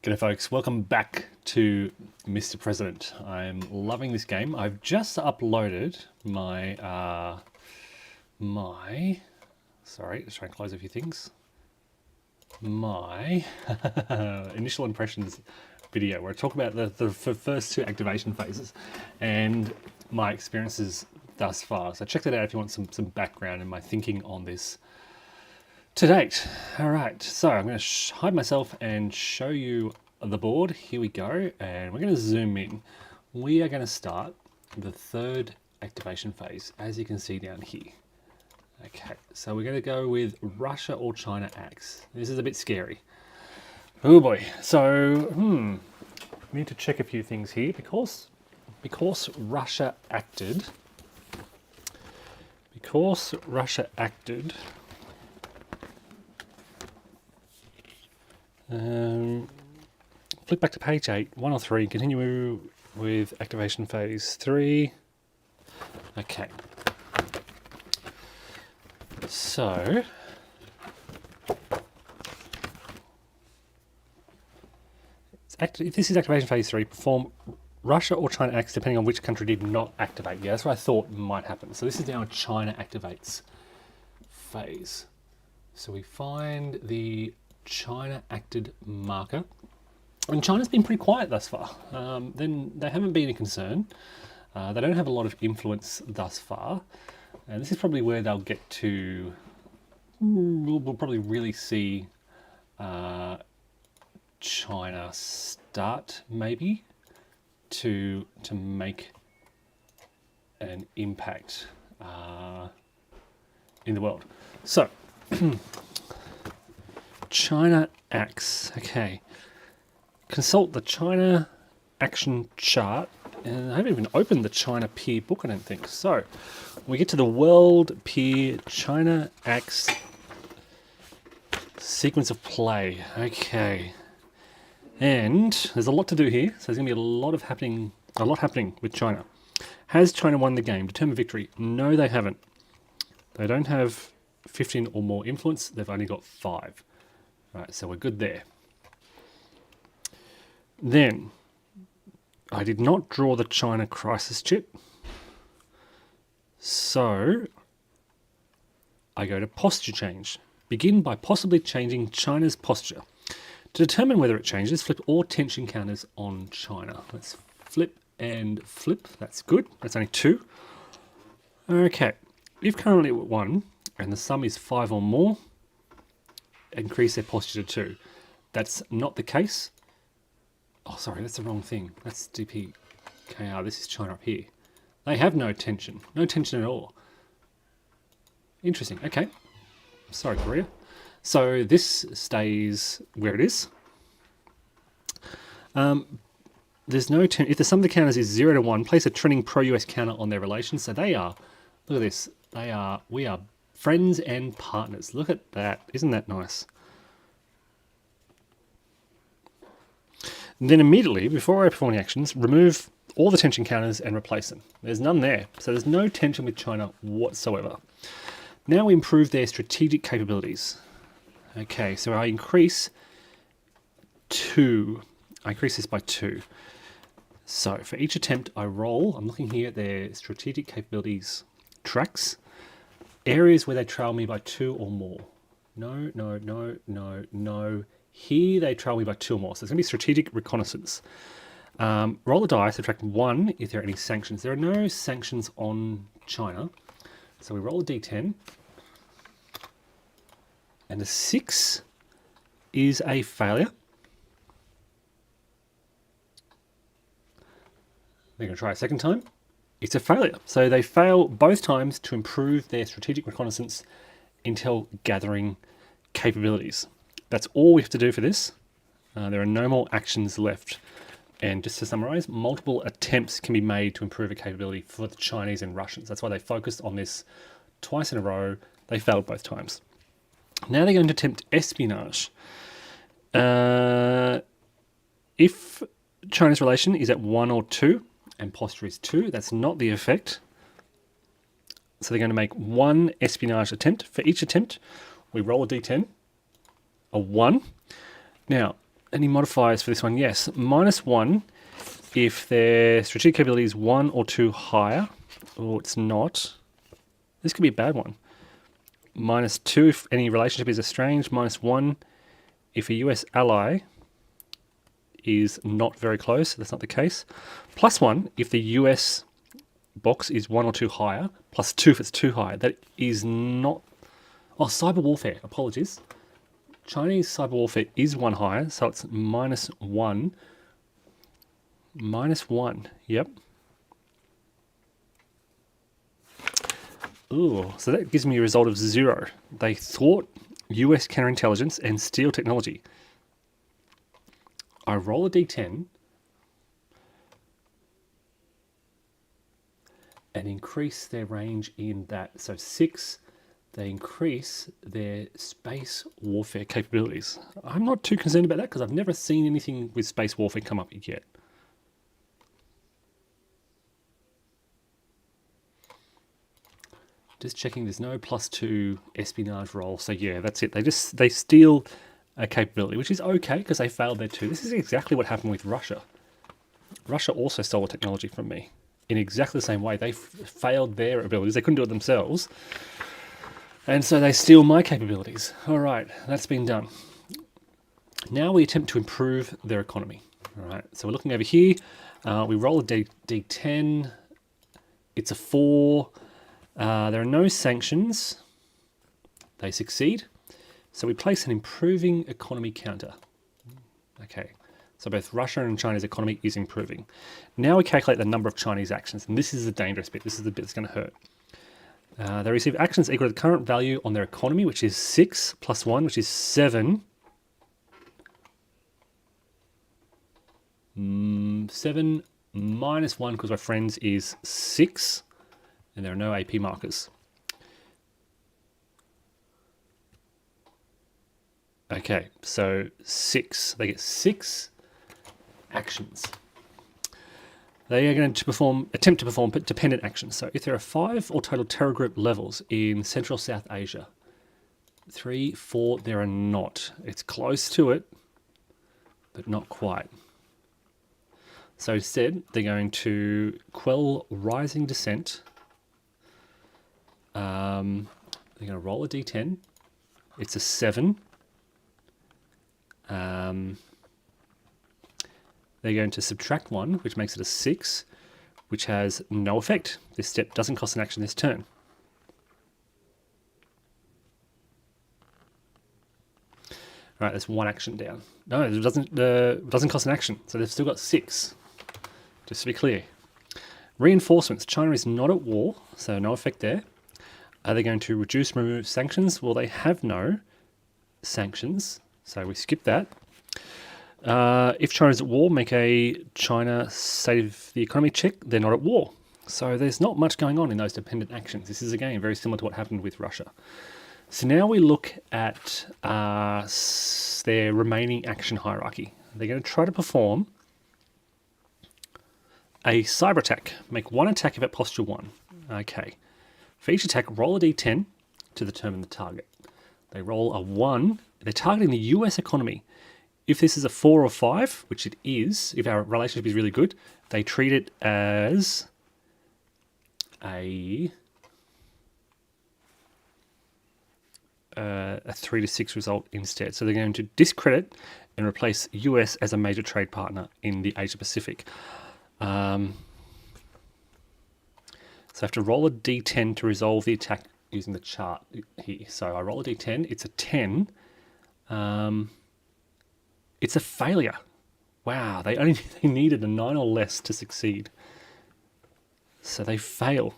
G'day folks, welcome back to Mr. President. I'm loving this game. I've just uploaded sorry, let's try and close a few things. My initial impressions video where I talk about the first two activation phases and my experiences thus far. So check that out if you want some background in my thinking on this to date. All right, so I'm going to hide myself and show you the board. Here we go, and we're going to zoom in. We are going to start the third activation phase, as you can see down here. Okay, so we're going to go with Russia or China acts. This is a bit scary. Oh boy. So, we need to check a few things here because Russia acted. Flip back to page 8, 1 or 3, continue with activation phase 3. Okay. So, if this is activation phase 3, perform Russia or China acts depending on which country did not activate. Yeah, that's what I thought might happen. So this is now a China activates phase. So we find the China acted marker. And China's been pretty quiet thus far. Then they haven't been a concern. They don't have a lot of influence thus far. And this is probably where they'll get to, we'll probably really see China start maybe to make an impact in the world. So, China acts, okay. Consult the China action chart, and I haven't even opened the China peer book, I don't think. So, we get to the World Peer China acts sequence of play. Okay, and there's a lot to do here, so there's going to be a lot happening with China. Has China won the game? Determine victory? No, they haven't. They don't have 15 or more influence. They've only got 5. Right, so we're good there. Then, I did not draw the China crisis chip. So, I go to posture change. Begin by possibly changing China's posture. To determine whether it changes, flip all tension counters on China. Let's flip and flip. That's good. That's only 2. Okay. If currently at 1 and the sum is 5 or more, increase their posture to 2. That's not the case. Oh, sorry, that's the wrong thing. That's DPKR. This is China up here. They have no tension. No tension at all. Interesting. Okay. Sorry, Korea. So this stays where it is. There's no tension. If the sum of the counters is 0 to 1, place a trending pro-US counter on their relations. So they are, look at this. We are friends and partners. Look at that. Isn't that nice? And then immediately, before I perform the actions, remove all the tension counters and replace them. There's none there. So there's no tension with China whatsoever. Now we improve their strategic capabilities. Okay, so I increase 2. I increase this by 2. So for each attempt I roll, I'm looking here at their strategic capabilities tracks. Areas where they trail me by 2 or more. No, no, no, no, no. Here they trail me by 2 or more. So it's going to be strategic reconnaissance. Roll the die, subtract 1 if there are any sanctions. There are no sanctions on China. So we roll a d10. And a 6 is a failure. They're going to try a second time. It's a failure. So they fail both times to improve their strategic reconnaissance intel gathering capabilities. That's all we have to do for this. There are no more actions left. And just to summarize, multiple attempts can be made to improve a capability for the Chinese and Russians. That's why they focused on this twice in a row. They failed both times. Now they're going to attempt espionage. If China's relation is at 1 or 2 and posture is 2, that's not the effect. So they're going to make 1 espionage attempt. For each attempt, we roll a d10, a 1. Now, Any modifiers for this one? Yes. -1 if their strategic capability is 1 or 2 higher. Oh, it's not. This could be a bad one. -2 if any relationship is estranged. -1 if a US ally is not very close. That's not the case. +1 if the US box is 1 or 2 higher. +2 if it's too high. That is not... Oh, cyber warfare. Apologies. Chinese cyber warfare is 1 higher, so it's -1. -1. Yep. Ooh, so that gives me a result of 0. They thwart US counterintelligence and steal technology. I roll a d10 and increase their range in that. So 6, they increase their space warfare capabilities. I'm not too concerned about that because I've never seen anything with space warfare come up yet. Just checking there's no +2 espionage roll. So yeah, that's it. They steal a capability, which is okay because they failed there too. This is exactly what happened with Russia. Russia also stole technology from me in exactly the same way. They failed their abilities. They couldn't do it themselves. And so they steal my capabilities. All right, that's been done. Now we attempt to improve their economy. All right, so we're looking over here. We roll a d10. It's a 4. There are no sanctions. They succeed. So we place an improving economy counter. Okay, so both Russia and China's economy is improving. Now we calculate the number of Chinese actions, and this is the dangerous bit. This is the bit that's going to hurt. They receive actions equal to the current value on their economy, which is 6 + 1, which is 7. 7 -1 because my friends is 6. And there are no AP markers. Okay, so 6. They get 6 actions. They are going to attempt to perform dependent actions. So if there are 5 or total terror group levels in Central South Asia, 3, 4, there are not. It's close to it, but not quite. So instead, they're going to quell rising dissent. They're going to roll a d10. It's a 7. They're going to subtract 1, which makes it a 6, which has no effect. This step doesn't cost an action this turn. All right, there's 1 action down. No, it doesn't cost an action, so they've still got 6. Just to be clear. Reinforcements. China is not at war, so no effect there. Are they going to reduce and remove sanctions? Well, they have no sanctions, so we skip that. If China's at war, make a China state of the economy check. They're not at war. So there's not much going on in those dependent actions. This is, again, very similar to what happened with Russia. So now we look at their remaining action hierarchy. They're going to try to perform a cyber attack. Make 1 attack if at posture 1. Okay. For each attack, roll a d10 to determine the target. They roll a 1. They're targeting the US economy. If this is a 4 or 5, which it is, if our relationship is really good, they treat it as a 3 to 6 result instead. So they're going to discredit and replace US as a major trade partner in the Asia Pacific. So I have to roll a d10 to resolve the attack using the chart here. So I roll a d10. It's a 10. It's a failure. Wow, they needed a 9 or less to succeed. So they fail.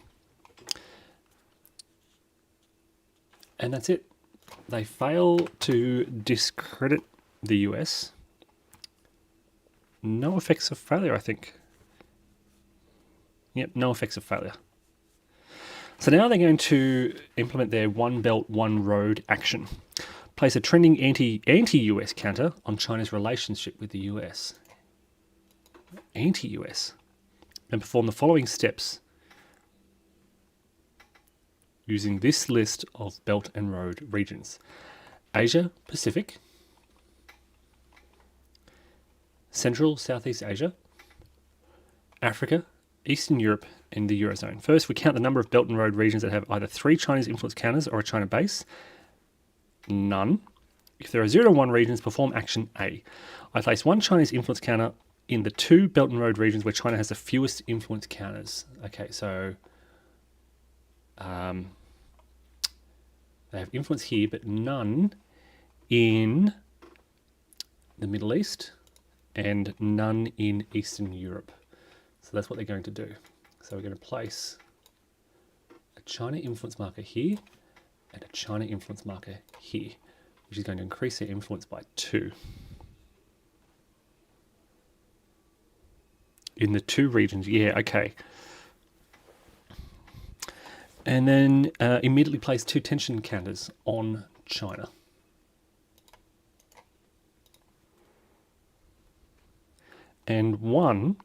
And that's it. They fail to discredit the US. No effects of failure, I think. Yep, no effects of failure. So now they're going to implement their One Belt, One Road action. Place a trending anti-US counter on China's relationship with the US. Anti-US. And perform the following steps using this list of Belt and Road regions. Asia Pacific, Central, Southeast Asia, Africa, Eastern Europe, and the Eurozone. First, we count the number of Belt and Road regions that have either 3 Chinese influence counters or a China base. None. If there are 0 to 1 regions, perform action A. I place 1 Chinese influence counter in the 2 Belt and Road regions where China has the fewest influence counters. Okay, so they have influence here, but none in the Middle East and none in Eastern Europe. So that's what they're going to do. So we're going to place a China influence marker here and a China influence marker here, which is going to increase their influence by 2. In the 2 regions, yeah, okay. And then immediately place 2 tension counters on China. And 1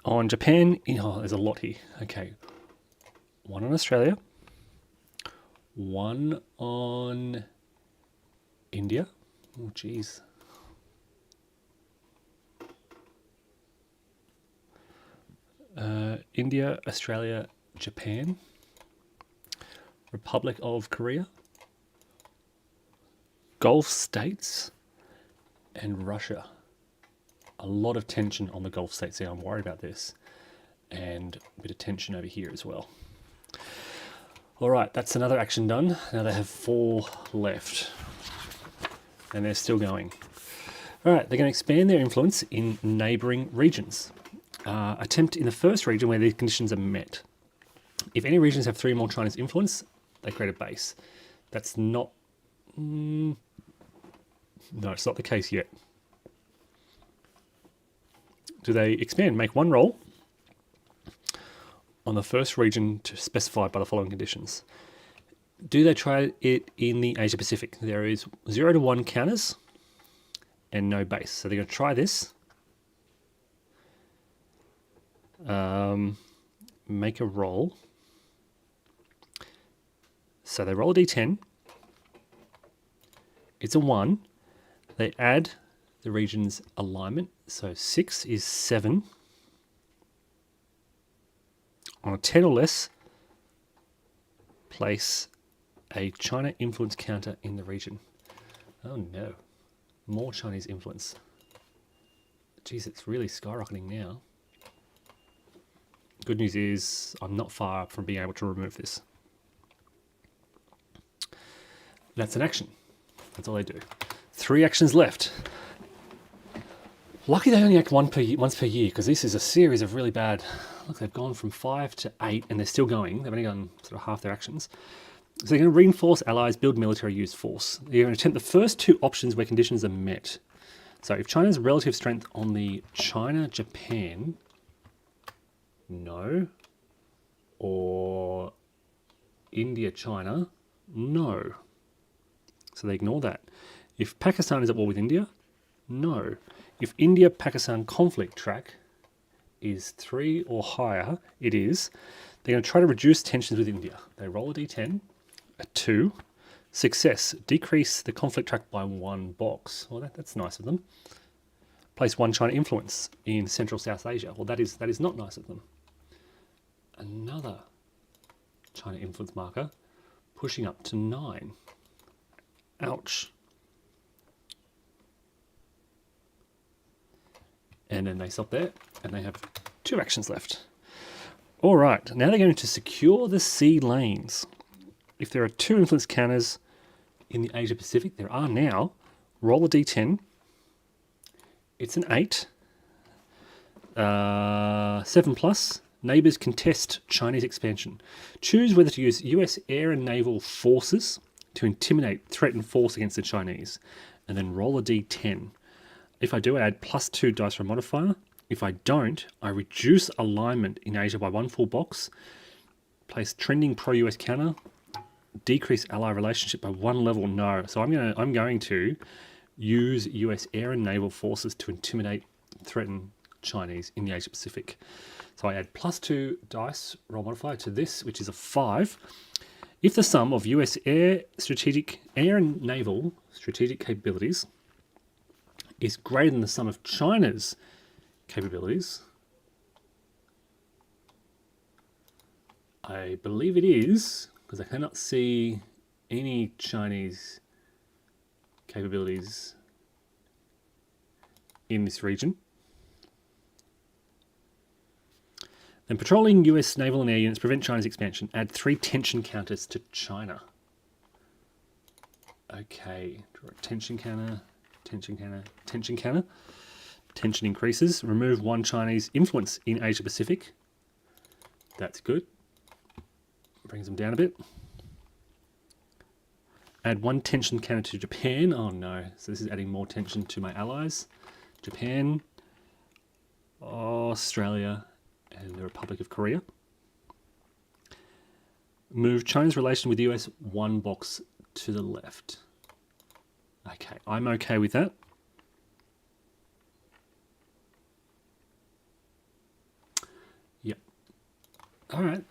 on Japan. Oh, there's a lot here. Okay. 1 on Australia. 1 on India. Oh, geez. India, Australia, Japan, Republic of Korea, Gulf states, and Russia. A lot of tension on the Gulf states there. I'm worried about this. And a bit of tension over here as well. All right, that's another action done. Now they have 4 left. And they're still going. All right, they're going to expand their influence in neighbouring regions. Attempt in the first region where these conditions are met. If any regions have 3 or more Chinese influence, they create a base. That's not... no, it's not the case yet. Do they expand? Make 1 roll on the first region to specified by the following conditions. Do they try it in the Asia Pacific? There is 0 to 1 counters and no base. So they're going to try this. Make a roll. So they roll a d10. It's a 1. They add the region's alignment. So 6 is 7. On a 10 or less, place a China influence counter in the region. Oh no. More Chinese influence. Geez, it's really skyrocketing now. Good news is I'm not far from being able to remove this. That's an action. That's all they do. 3 actions left. Lucky they only act once per year, because this is a series of really bad... Look, they've gone from 5 to 8 and they're still going. They've only gone sort of half their actions. So they're going to reinforce allies, build military, use force. They're going to attempt the first 2 options where conditions are met. So if China's relative strength on the China-Japan... No. Or India-China? No. So they ignore that. If Pakistan is at war with India? No. If India-Pakistan conflict track is 3 or higher, it is. They're going to try to reduce tensions with India. They roll a d10, a 2. Success. Decrease the conflict track by 1 box. Well, that's nice of them. Place 1 China influence in Central South Asia. Well, that is not nice of them. Another China influence marker pushing up to 9. Ouch. And then they stop there, and they have 2 actions left. All right, now they're going to secure the sea lanes. If there are 2 influence counters in the Asia Pacific, there are now. Roll a d10. It's an 8. 7 plus. Neighbours contest Chinese expansion. Choose whether to use US air and naval forces to intimidate, threaten force against the Chinese. And then roll a d10. If I do, I add +2 dice roll modifier. If I don't, I reduce alignment in Asia by 1 full box. Place trending pro-US counter. Decrease ally relationship by 1 level. No. So I'm going to use US air and naval forces to intimidate, threaten Chinese in the Asia Pacific. So I add +2 dice roll modifier to this, which is a 5. If the sum of US air and naval strategic capabilities is greater than the sum of China's capabilities. I believe it is, because I cannot see any Chinese capabilities in this region. Then patrolling US naval and air units prevent China's expansion. Add 3 tension counters to China. Okay, draw a tension counter, tension counter, tension counter. Tension increases. Remove 1 Chinese influence in Asia Pacific. That's good. Brings them down a bit. Add 1 tension counter to Japan. Oh no, so this is adding more tension to my allies. Japan, Australia, and the Republic of Korea. Move China's relation with the US 1 box to the left. Okay, I'm okay with that. Yep. All right.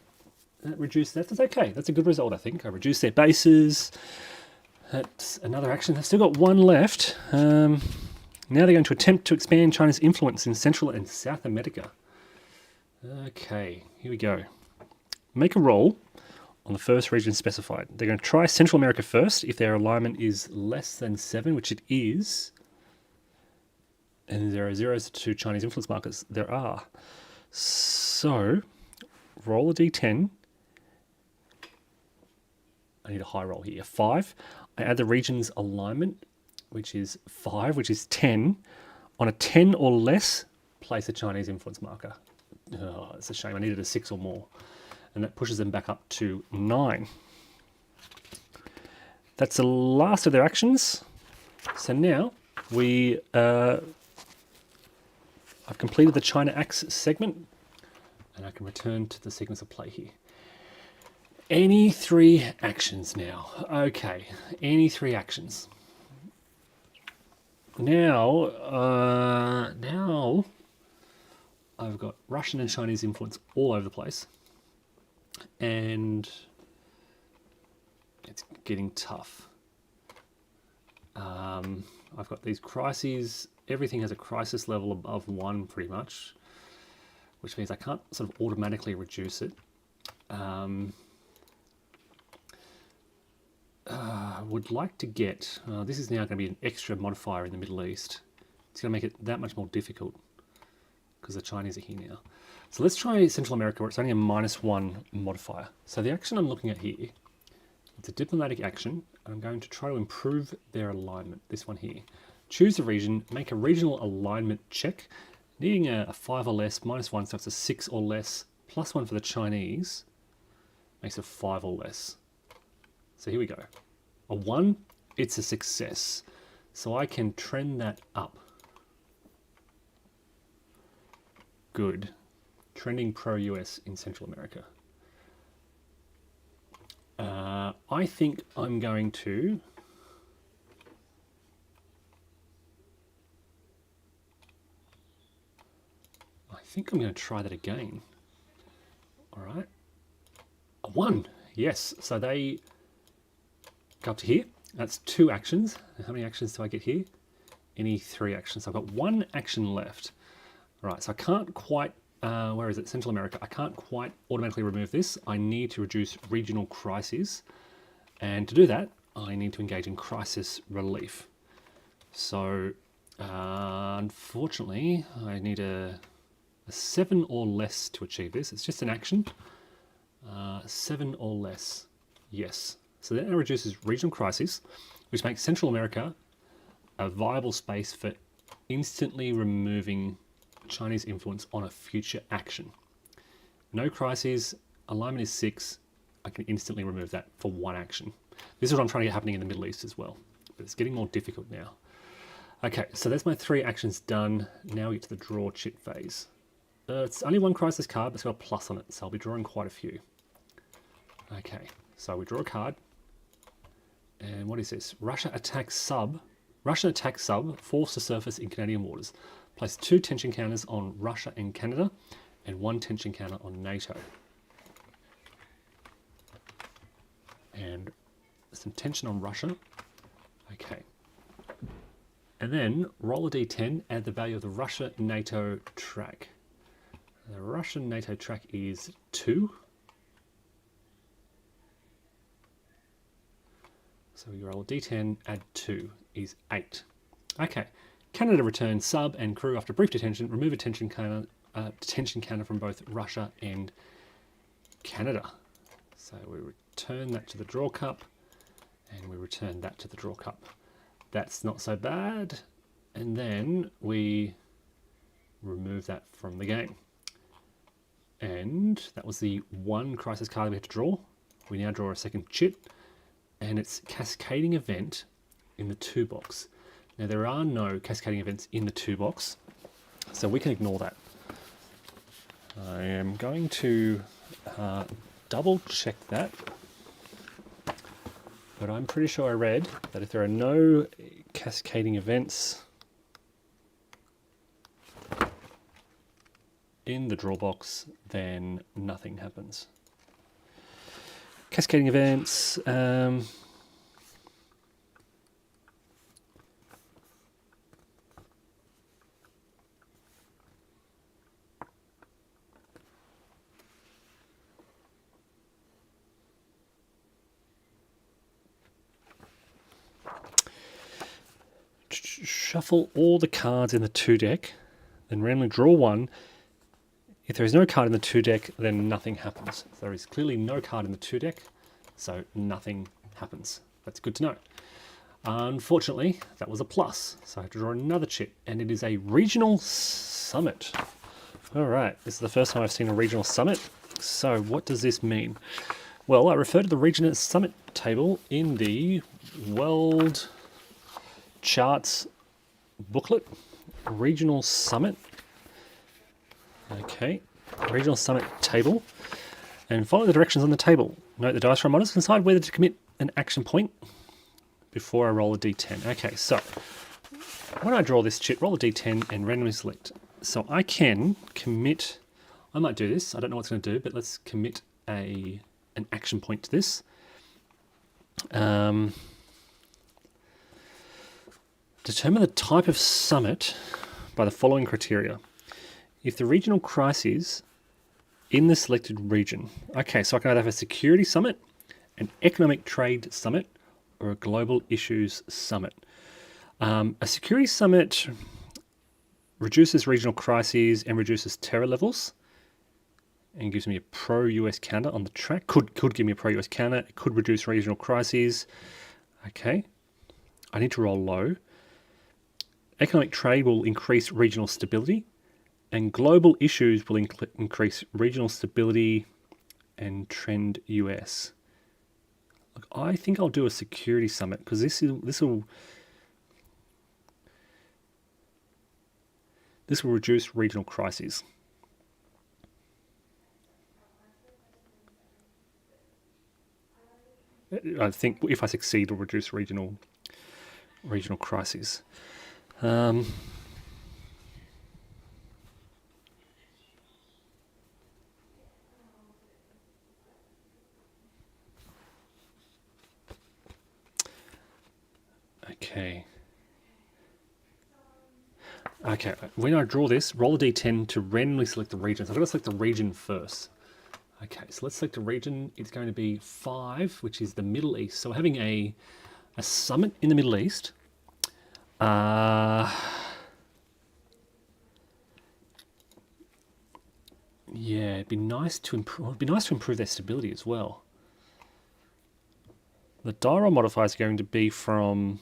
That reduced that. That's okay. That's a good result, I think. I reduced their bases. That's another action. They've still got 1 left. Now they're going to attempt to expand China's influence in Central and South America. Okay, here we go. Make a roll on the first region specified. They're going to try Central America first if their alignment is less than 7, which it is. And there are zeros to Chinese influence markers. There are. So, roll a d10. I need a high roll here. 5. I add the region's alignment, which is 5, which is 10. On a 10 or less, place a Chinese influence marker. Oh, it's a shame. I needed a 6 or more. And that pushes them back up to 9. That's the last of their actions. So now I've completed the China Acts segment, and I can return to the sequence of play here. Any 3 actions now. Okay, any 3 actions. Now I've got Russian and Chinese influence all over the place, and it's getting tough. I've got these crises. Everything has a crisis level above 1 pretty much, which means I can't sort of automatically reduce it. Would like to get, this is now going to be an extra modifier in the Middle East. It's going to make it that much more difficult because the Chinese are here now. So let's try Central America where it's only a -1 modifier. So the action I'm looking at here, it's a diplomatic action, and I'm going to try to improve their alignment, this one here. Choose a region, make a regional alignment check, needing a 5 or less, -1, so it's a 6 or less, +1 for the Chinese, makes it 5 or less. So here we go. A 1, it's a success. So I can trend that up. Good. Trending pro-US in Central America. I think I'm going to... I think I'm going to try that again. All right. A 1. Yes. So they go up to here. That's 2 actions. How many actions do I get here? Any 3 actions. So I've got 1 action left. All right. So I can't quite... where is it? Central America. I can't quite automatically remove this. I need to reduce regional crises. And to do that, I need to engage in crisis relief. So, unfortunately, I need a 7 or less to achieve this. It's just an action. 7 or less. Yes. So that reduces regional crises, which makes Central America a viable space for instantly removing Chinese influence on a future action. No crises, alignment is 6, I can instantly remove that for 1 action. This is what I'm trying to get happening in the Middle East as well, but it's getting more difficult now. Okay, so that's my 3 actions done. Now we get to the draw chit phase. It's only 1 crisis card, but it's got a plus on it, so I'll be drawing quite a few. Okay, so we draw a card, and what is this? Russian attack sub, forced to surface in Canadian waters. Place 2 tension counters on Russia and Canada, and 1 tension counter on NATO. And some tension on Russia. Okay. And then roll a d10, add the value of the Russia-NATO track. The Russian NATO track is 2. So you roll a d10, add 2 is 8. Okay. Canada returns sub and crew after brief detention. Remove a detention counter from both Russia and Canada. So we return that to the draw cup, and we return that to the draw cup. That's not so bad. And then we remove that from the game. And that was the one crisis card we had to draw. We now draw a second chit, and it's cascading event in the 2 box. Now there are no cascading events in the 2 box, so we can ignore that. I am going to double check that, but I'm pretty sure I read that if there are no cascading events in the draw box, then nothing happens. Cascading events. Shuffle all the cards in the 2 deck, then randomly draw one. If there is no card in the 2 deck, then nothing happens. There is clearly no card in the 2 deck, so nothing happens. That's good to know. Unfortunately, that was a plus, so I have to draw another chip, and it is a regional summit. All right, this is the first time I've seen a regional summit. So what does this mean? Well, I refer to the regional summit table in the World Charts booklet. Regional summit. Okay, regional summit table, and follow the directions on the table. Note the dice roll models can decide whether to commit an action point before I roll a d10. Okay, so when I draw this chit, roll a d10 and randomly select. So I can commit, I might do this, I don't know what it's going to do, but let's commit an action point to this. Determine the type of summit by the following criteria. If the regional crises in the selected region. Okay, so I can either have a security summit, an economic trade summit, or a global issues summit. A security summit reduces regional crises and reduces terror levels and gives me a pro-US counter on the track. Could give me a pro-US counter. It could reduce regional crises. Okay, I need to roll low. Economic trade will increase regional stability, and global issues will increase regional stability and trend US. Look, I think I'll do a security summit because this will reduce regional crises. I think if I succeed, it'll reduce regional crises. Okay, when I draw this, roll a d10 to randomly select the region. So I've got to select the region first. Okay, so let's select a region. It's going to be 5, which is the Middle East. So we're having a summit in the Middle East. Yeah, it'd be nice to improve their stability as well. The die roll modifier is going to be from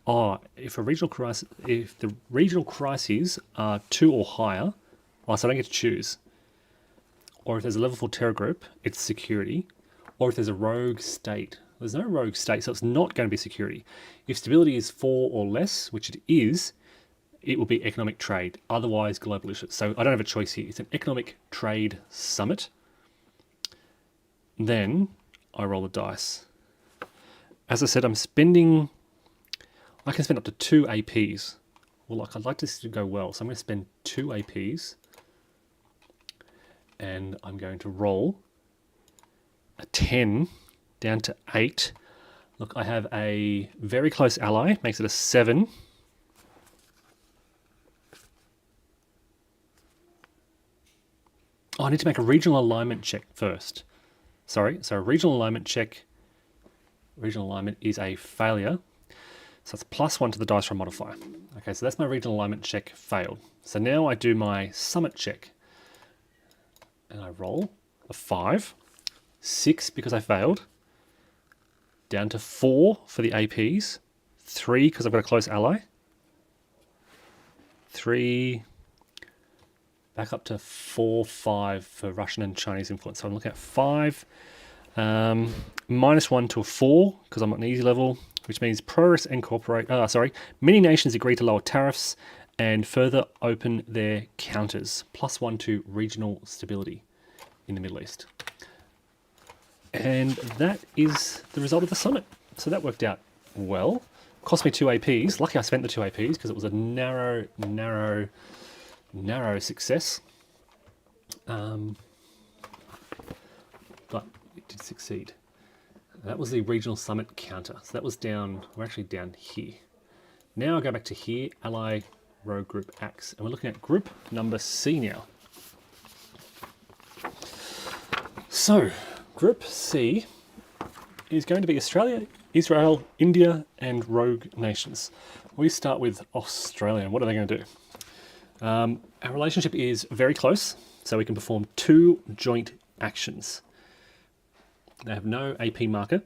if the regional crises are 2 or higher, so I don't get to choose. Or if there's a level 4 terror group, it's security. Or if there's a rogue state. There's no rogue state, so it's not going to be security. If stability is 4 or less, which it is, it will be economic trade, otherwise global issues. So I don't have a choice here. It's an economic trade summit. Then I roll the dice. As I said, I can spend up to 2 APs. Well, I'd like this to go well, so I'm going to spend 2 APs. And I'm going to roll a 10 down to 8. Look, I have a very close ally, makes it a 7. Oh, I need to make a regional alignment check first. Sorry, so a regional alignment check. Regional alignment is a failure. So it's +1 to the dice roll modifier. Okay, so that's my regional alignment check failed. So now I do my summit check. And I roll a 5. 6 because I failed. Down to 4 for the APs. 3 because I've got a close ally. 3. Back up to 4, 5 for Russian and Chinese influence. So I'm looking at 5. -1 to a 4 because I'm at an easy level, which means progress and cooperate. Many nations agree to lower tariffs and further open their counters. +1 to regional stability in the Middle East. And that is the result of the summit. So that worked out well. Cost me 2 APs. Lucky I spent the 2 APs because it was a narrow success. But it did succeed. That was the regional summit counter. So that was down, we're actually down here. Now I go back to here, ally, rogue group X. And we're looking at group number C now. So, group C is going to be Australia, Israel, India, and rogue nations. We start with Australia. What are they going to do? Our relationship is very close, so we can perform 2 joint actions. They have no AP marker.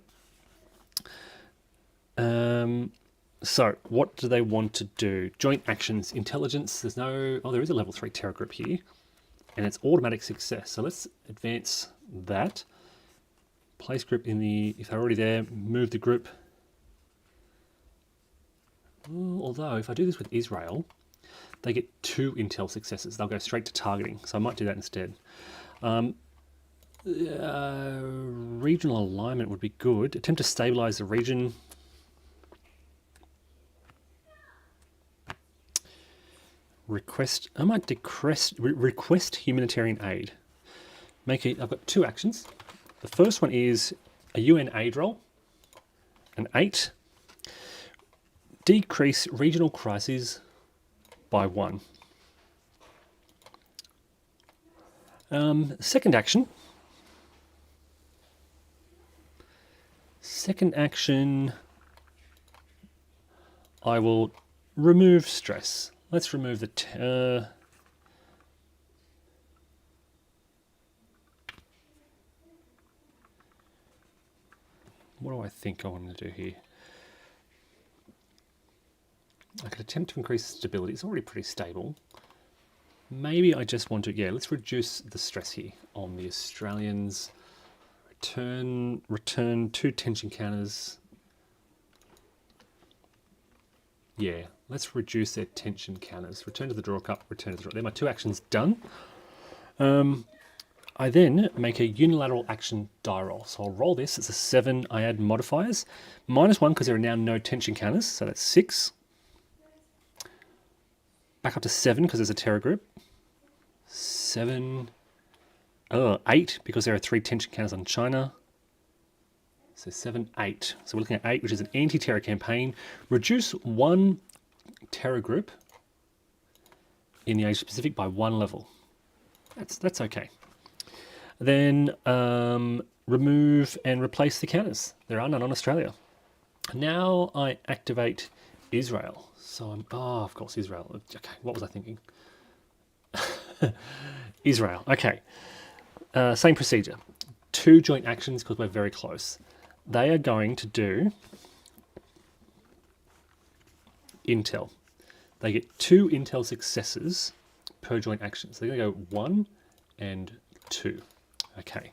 So what do they want to do? Joint actions, intelligence. There's no... Oh, there is a level 3 terror group here. And it's automatic success. So let's advance that. Place group in the... If they're already there, move the group. Although, if I do this with Israel, they get 2 intel successes. They'll go straight to targeting. So I might do that instead. Regional alignment would be good. Attempt to stabilize the region. I might request humanitarian aid. I've got 2 actions. The first one is a UN aid roll, an 8. Decrease regional crises by 1. Second action, I will remove stress. Let's remove the... what do I think I want to do here? I could attempt to increase stability. It's already pretty stable. Maybe I just want to... Yeah, let's reduce the stress here on the Australians. Return 2 tension counters. Yeah, let's reduce their tension counters. Return to the draw cup, return to the draw. They're my 2 actions done. I then make a unilateral action die roll. So I'll roll this. It's a 7. I add modifiers. -1 because there are now no tension counters. So that's 6. Back up to 7 because there's a terror group. 7. 8 because there are 3 tension counters on China. So 7, 8. So we're looking at 8, which is an anti-terror campaign. Reduce 1 terror group in the Asia Pacific by 1 level. That's okay. Then remove and replace the counters. There are none on Australia. Now I activate Israel. So I'm... Oh, of course, Israel. Okay, what was I thinking? Israel. Okay. Same procedure. 2 joint actions because we're very close. They are going to do intel. They get 2 intel successes per joint action. So they're going to go 1 and 2. Okay.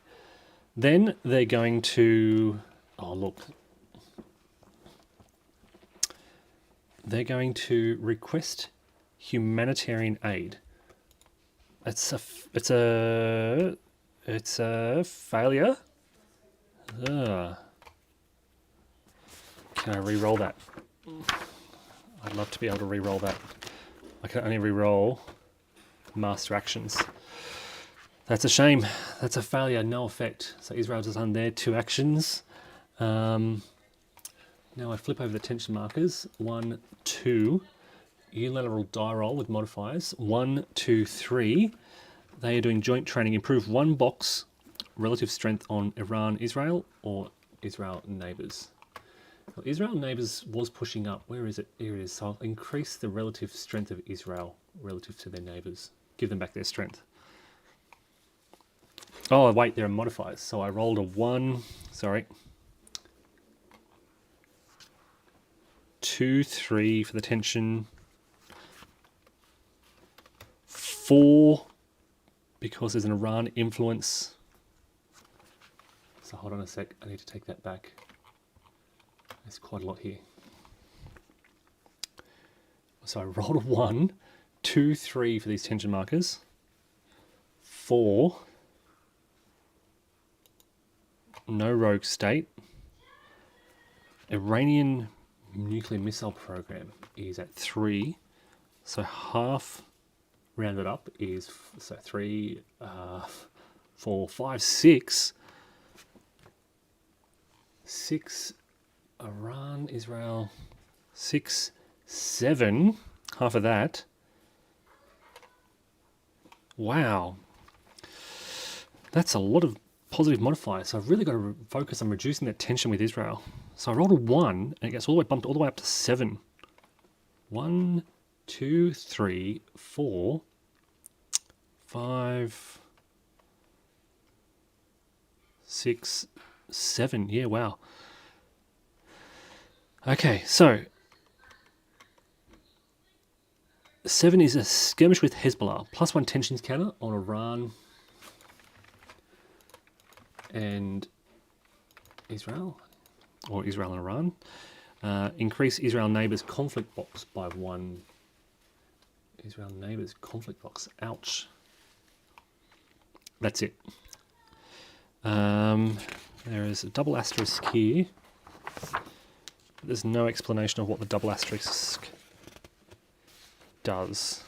Then they're going to... Oh, look. They're going to request humanitarian aid. It's a failure. Can I re-roll that? I'd love to be able to re-roll that. I can only re-roll master actions. That's a shame. That's a failure, no effect. So Israel has done their 2 actions. Now I flip over the tension markers. 1, 2. Unilateral die roll with modifiers. 1, 2, 3. They are doing joint training. Improve 1 box relative strength on Iran, Israel, or Israel neighbours. Well, Israel neighbours was pushing up. Where is it? Here it is. So I'll increase the relative strength of Israel relative to their neighbours. Give them back their strength. Oh, wait, there are modifiers. So I rolled a 1. Sorry. 2, 3 for the tension. 4 because there's an Iran influence. So hold on a sec. I need to take that back. There's quite a lot here. So I rolled a 1, 2, 3 for these tension markers. 4. No rogue state. Iranian nuclear missile program is at 3. So half rounded up is, so 3, 4, 5, 6. 6, Iran, Israel, 6, 7, half of that. Wow. That's a lot of positive modifiers. So I've really got to focus on reducing that tension with Israel. So I rolled a 1, and it gets all the way bumped all the way up to 7. 1, 2, 3, 4, 5, 6, 7. Yeah, wow. Okay, so 7 is a skirmish with Hezbollah. +1 tensions counter on Iran and Israel, or Israel and Iran. Increase Israel neighbours conflict box by 1. Israel neighbours conflict box. Ouch. That's it. There is a double asterisk here. There's no explanation of what the double asterisk does.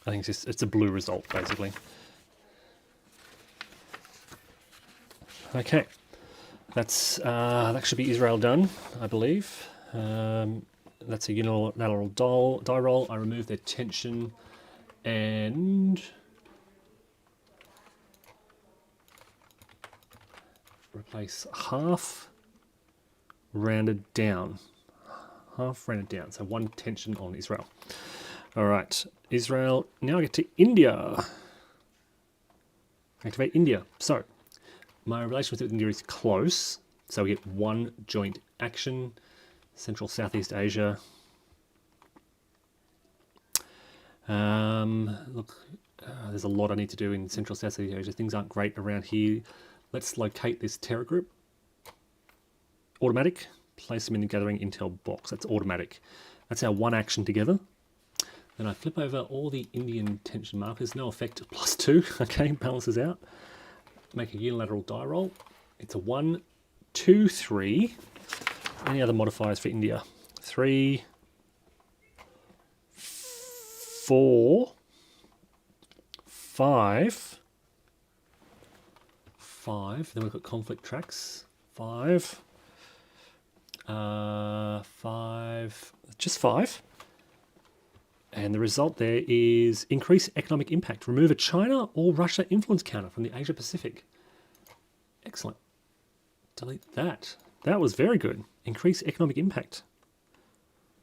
I think it's a blue result, basically. Okay, that's that should be Israel done, I believe. That's a unilateral die roll. I remove their tension and replace half rounded down. Half rounded down. So 1 tension on Israel. All right, Israel. Now I get to India. Activate India. So my relationship with India is close. So we get 1 joint action. Central Southeast Asia. Look, there's a lot I need to do in Central Southeast Asia. Things aren't great around here. Let's locate this terror group. Automatic. Place them in the gathering intel box. That's automatic. That's our 1 action together. Then I flip over all the Indian tension markers. No effect. +2. Okay, balances out. Make a unilateral die roll. It's a 1, 2, 3. Any other modifiers for India? 3, 4, 5. 5. Then we've got conflict tracks. 5. 5. Just 5. And the result there is increase economic impact. Remove a China or Russia influence counter from the Asia Pacific. Excellent. Delete that. That was very good. Increase economic impact.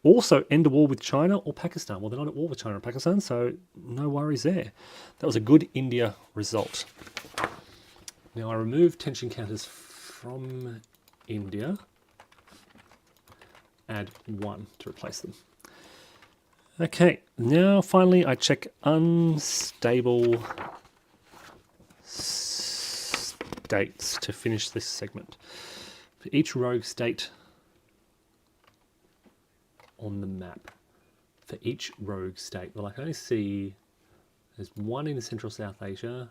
Also end a war with China or Pakistan. Well, they're not at war with China or Pakistan, so no worries there. That was a good India result. Now I remove tension counters from India. Add 1 to replace them. Okay, now finally I check unstable states to finish this segment. For each rogue state on the map, for each rogue state, well, I can only see there's 1 in Central South Asia.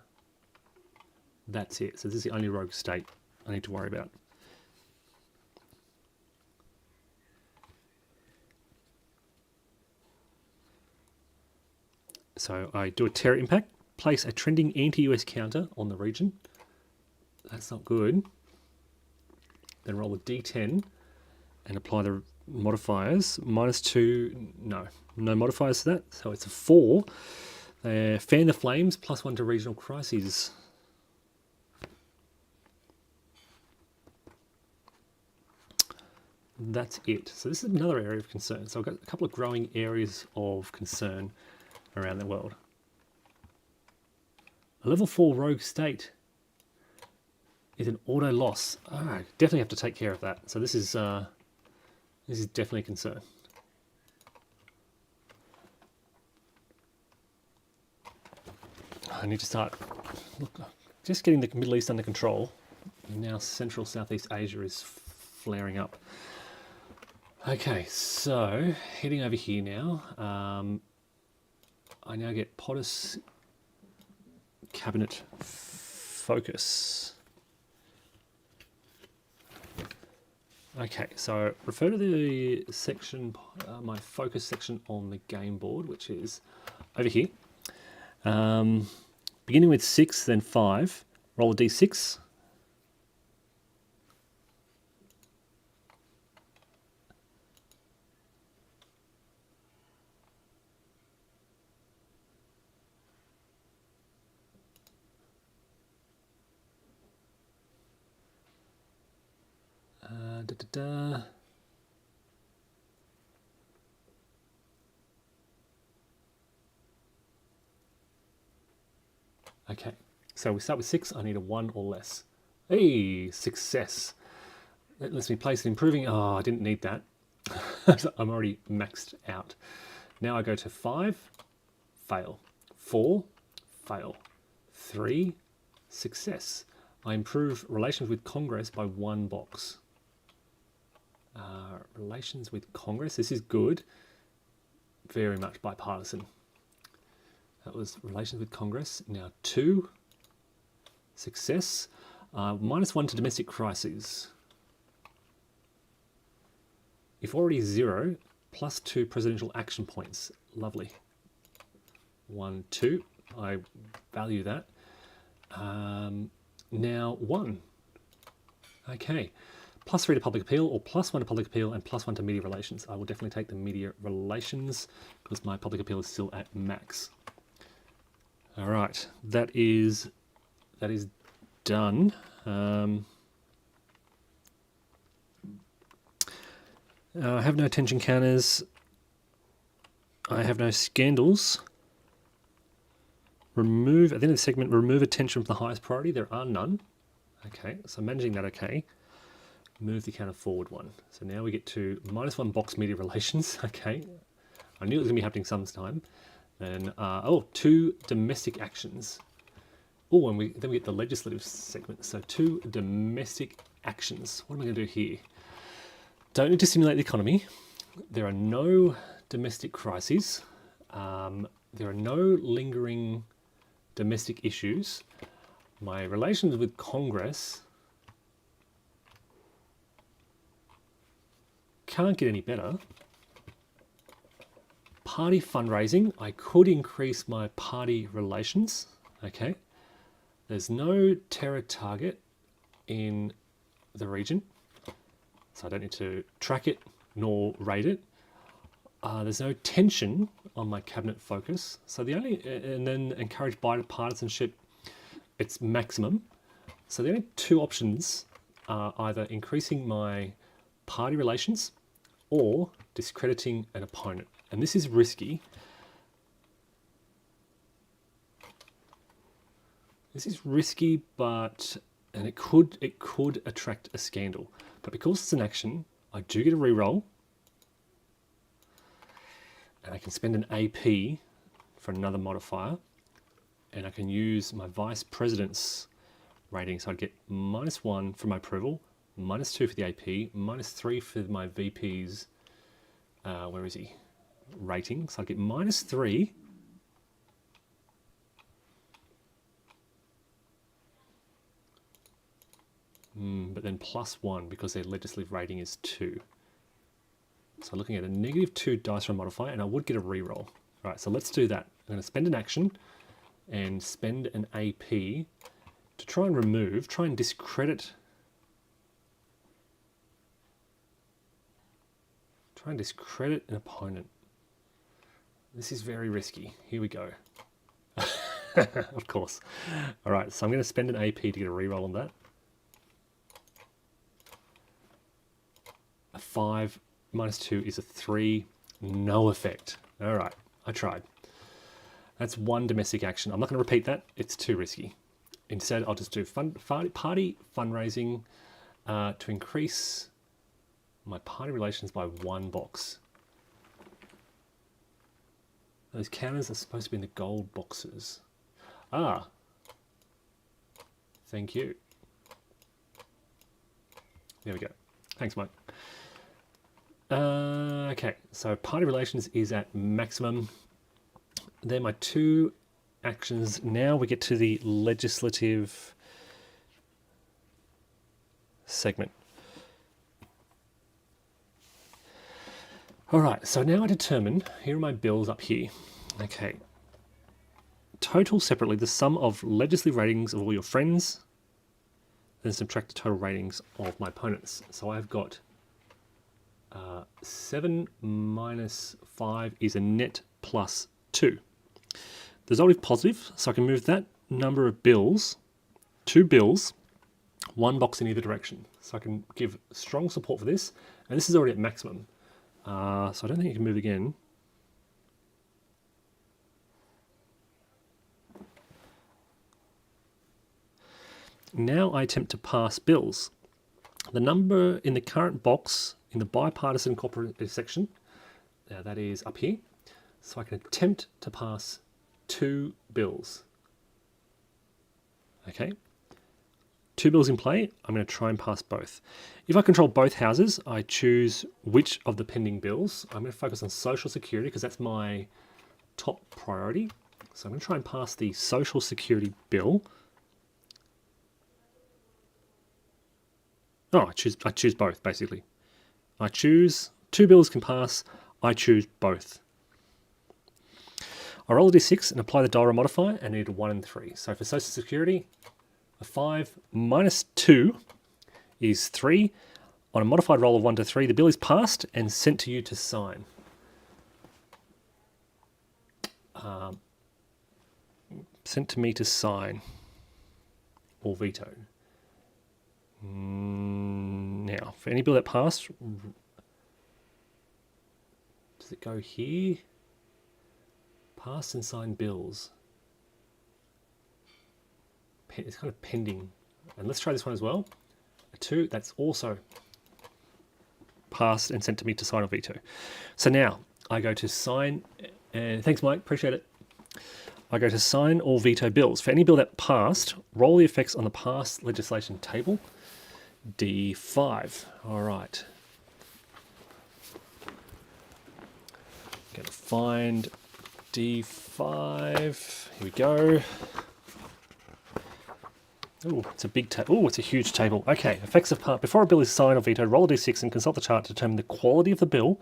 That's it. So this is the only rogue state I need to worry about. So I do a terror impact, place a trending anti-US counter on the region. That's not good. Then roll a d10 and apply the modifiers. -2, no modifiers to that. So it's a 4. Fan the flames, +1 to regional crises. That's it. So this is another area of concern. So I've got a couple of growing areas of concern around the world. A level 4 rogue state is an auto loss. I definitely have to take care of that. So this is definitely a concern. I need to start just getting the Middle East under control. Now Central Southeast Asia is flaring up. Okay, so heading over here now. I now get POTUS cabinet focus. Okay, so refer to the section, my focus section on the game board, which is over here. Beginning with 6, then 5. Roll a d6. Okay, so we start with 6. I need a 1 or less. Hey, success. That lets me place it improving. Oh, I didn't need that. I'm already maxed out. Now I go to 5, fail. 4, fail. 3, success. I improve relations with Congress by 1 box. Relations with Congress, this is good. Very much bipartisan. That was relations with Congress. Now 2, success. -1 to domestic crises. If already 0, +2 presidential action points. Lovely. 1, 2. I value that. Now 1. Okay. +3 to public appeal, or +1 to public appeal, and +1 to media relations. I will definitely take the media relations because my public appeal is still at max. All right, that is done. I have no attention counters. I have no scandals. Remove, at the end of the segment, remove attention from the highest priority. There are none. Okay, so managing that okay. Move the counter forward 1. So now we get to -1 box media relations. Okay, I knew it was going to be happening sometime. Then, 2 domestic actions. Oh, and then we get the legislative segment. So 2 domestic actions. What am I going to do here? Don't need to stimulate the economy. There are no domestic crises. There are no lingering domestic issues. My relations with Congress can't get any better. Party fundraising, I could increase my party relations. Okay. There's no terror target in the region, so I don't need to track it nor rate it. There's no tension on my cabinet focus. So the only, and then encourage bipartisanship, it's maximum. So the only 2 options are either increasing my party relations or discrediting an opponent. And this is risky. This is risky, but, and it could attract a scandal. But because it's an action, I do get a reroll. And I can spend an AP for another modifier. And I can use my vice president's rating. So I'd get -1 for my approval, -2 for the AP, -3 for my VP's, where is he? Rating. So I get -3. But then +1 because their legislative rating is 2. So looking at a -2 dice roll modifier, and I would get a reroll. Right, so let's do that. I'm going to spend an action, and spend an AP to try and discredit an opponent. This is very risky. Here we go. Of course. All right, so I'm going to spend an AP to get a reroll on that. A 5 minus 2 is a 3. No effect. All right, I tried. That's one domestic action. I'm not going to repeat that. It's too risky. Instead, I'll just do party fundraising to increase my party relations by 1 box. Those counters are supposed to be in the gold boxes. Ah. Thank you. There we go. Thanks, Mike. Okay, so party relations is at maximum. They're my 2 actions. Now we get to the legislative segment. All right, so now I determine, here are my bills up here. Okay. Total separately the sum of legislative ratings of all your friends, then subtract the total ratings of my opponents. So I've got 7 minus 5 is a net plus 2. The result is positive, so I can move that number of bills, 2 bills, 1 box in either direction. So I can give strong support for this, and this is already at maximum. So I don't think you can move again. Now I attempt to pass bills. The number in the current box in the bipartisan cooperative section, that is up here. So I can attempt to pass 2 bills. Okay. 2 bills in play. I'm going to try and pass both. If I control both houses, I choose which of the pending bills. I'm going to focus on Social Security because that's my top priority. So I'm going to try and pass the Social Security bill. Oh, I choose both, basically. I choose 2 bills can pass. I choose both. I roll a d6 and apply the die roll modifier and need a 1 and 3. So for Social Security, a 5 minus 2 is 3. On a modified roll of 1 to 3, the bill is passed and sent to you to sign. Sent to me to sign or veto. Now, for any bill that passed, does it go here? Passed and signed bills. It's kind of pending. And let's try this one as well. A 2, that's also passed and sent to me to sign or veto. So now I go to sign, and thanks Mike, appreciate it. I go to sign or veto bills. For any bill that passed, roll the effects on the passed legislation table. D5. All right. Going to find D5. Here we go. Oh, it's a big table. Oh, it's a huge table. Okay, effects of part. Before a bill is signed or vetoed, roll a d6 and consult the chart to determine the quality of the bill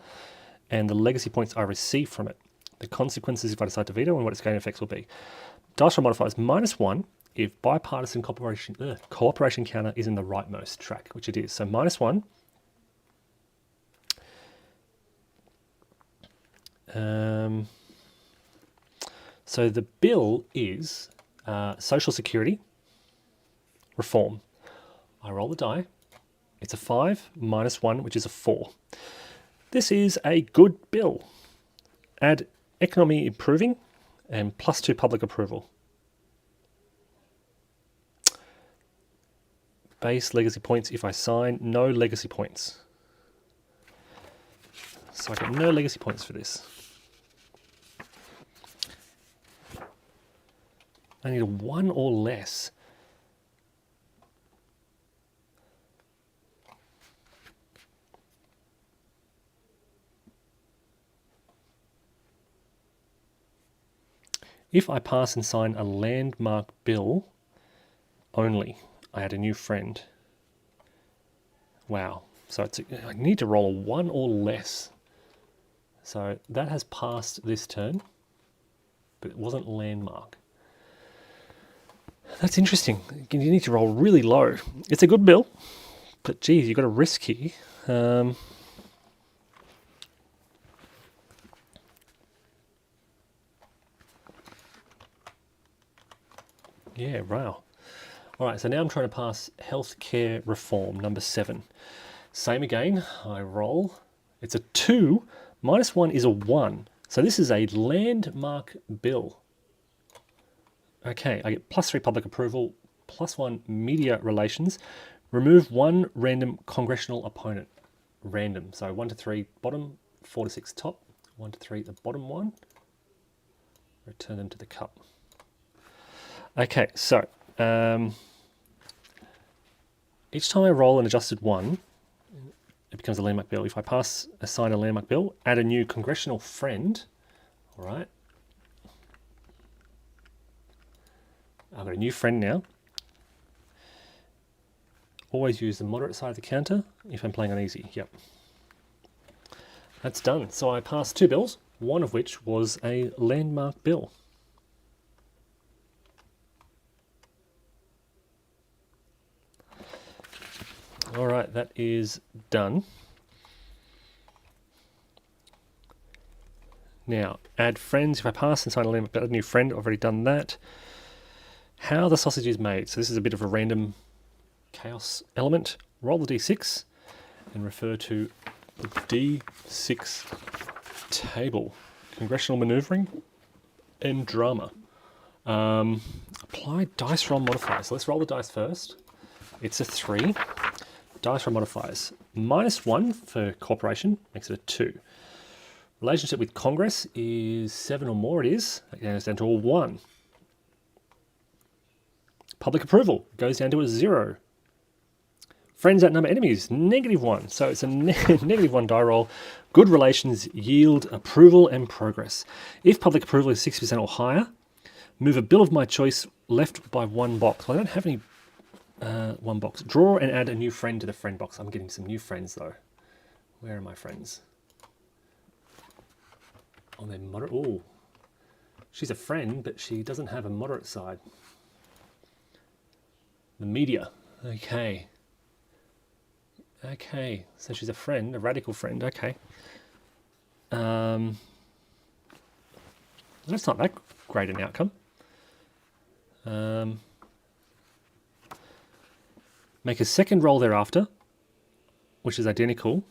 and the legacy points I receive from it. The consequences if I decide to veto and what its gain effects will be. Dice roll modifiers -1 if bipartisan cooperation counter is in the rightmost track, which it is. So -1. So the bill is Social Security reform. I roll the die. It's a 5 -1, which is a 4. This is a good bill. Add economy improving and +2 public approval. Base legacy points if I sign, no legacy points. So I get no legacy points for this. I need a 1 or less. If I pass and sign a landmark bill only, I add a new friend. Wow. So I need to roll a 1 or less. So that has passed this turn, but it wasn't landmark. That's interesting. You need to roll really low. It's a good bill, but geez, you've got a risk here. Yeah, wow. All right, so now I'm trying to pass healthcare reform, number 7. Same again, I roll. It's a 2, -1 is a 1. So this is a landmark bill. Okay, I get +3 public approval, +1 media relations. Remove 1 random congressional opponent. Random, so 1 to 3 bottom, 4 to 6 top, 1 to 3 the bottom one. Return them to the cup. Okay, so each time I roll an adjusted 1, it becomes a landmark bill. If I assign a landmark bill, add a new congressional friend, all right. I've got a new friend now. Always use the moderate side of the counter if I'm playing on easy. Yep. That's done. So I passed 2 bills, one of which was a landmark bill. All right, that is done. Now, add friends. If I pass and sign a landmark bill, add a new friend. I've already done that. How the sausage is made. So this is a bit of a random chaos element. Roll the d6 and refer to the d6 table. Congressional maneuvering and drama. Apply dice roll modifiers. So let's roll the dice first. It's a 3. Dice roll modifiers. -1 for corporation makes it a 2. Relationship with Congress is 7 or more. It is. That goes down to a 1. Public approval goes down to a 0. Friends outnumber enemies, -1. So it's a -1 die roll. Good relations yield approval and progress. If public approval is 60% or higher, move a bill of my choice left by 1 box. Well, I don't have any 1 box. Draw and add a new friend to the friend box. I'm getting some new friends though. Where are my friends? Oh, they're moderate. Oh, she's a friend, but she doesn't have a moderate side. The media. Okay. Okay, so she's a friend, a radical friend. Okay. That's not that great an outcome. Make a second roll thereafter, which is identical.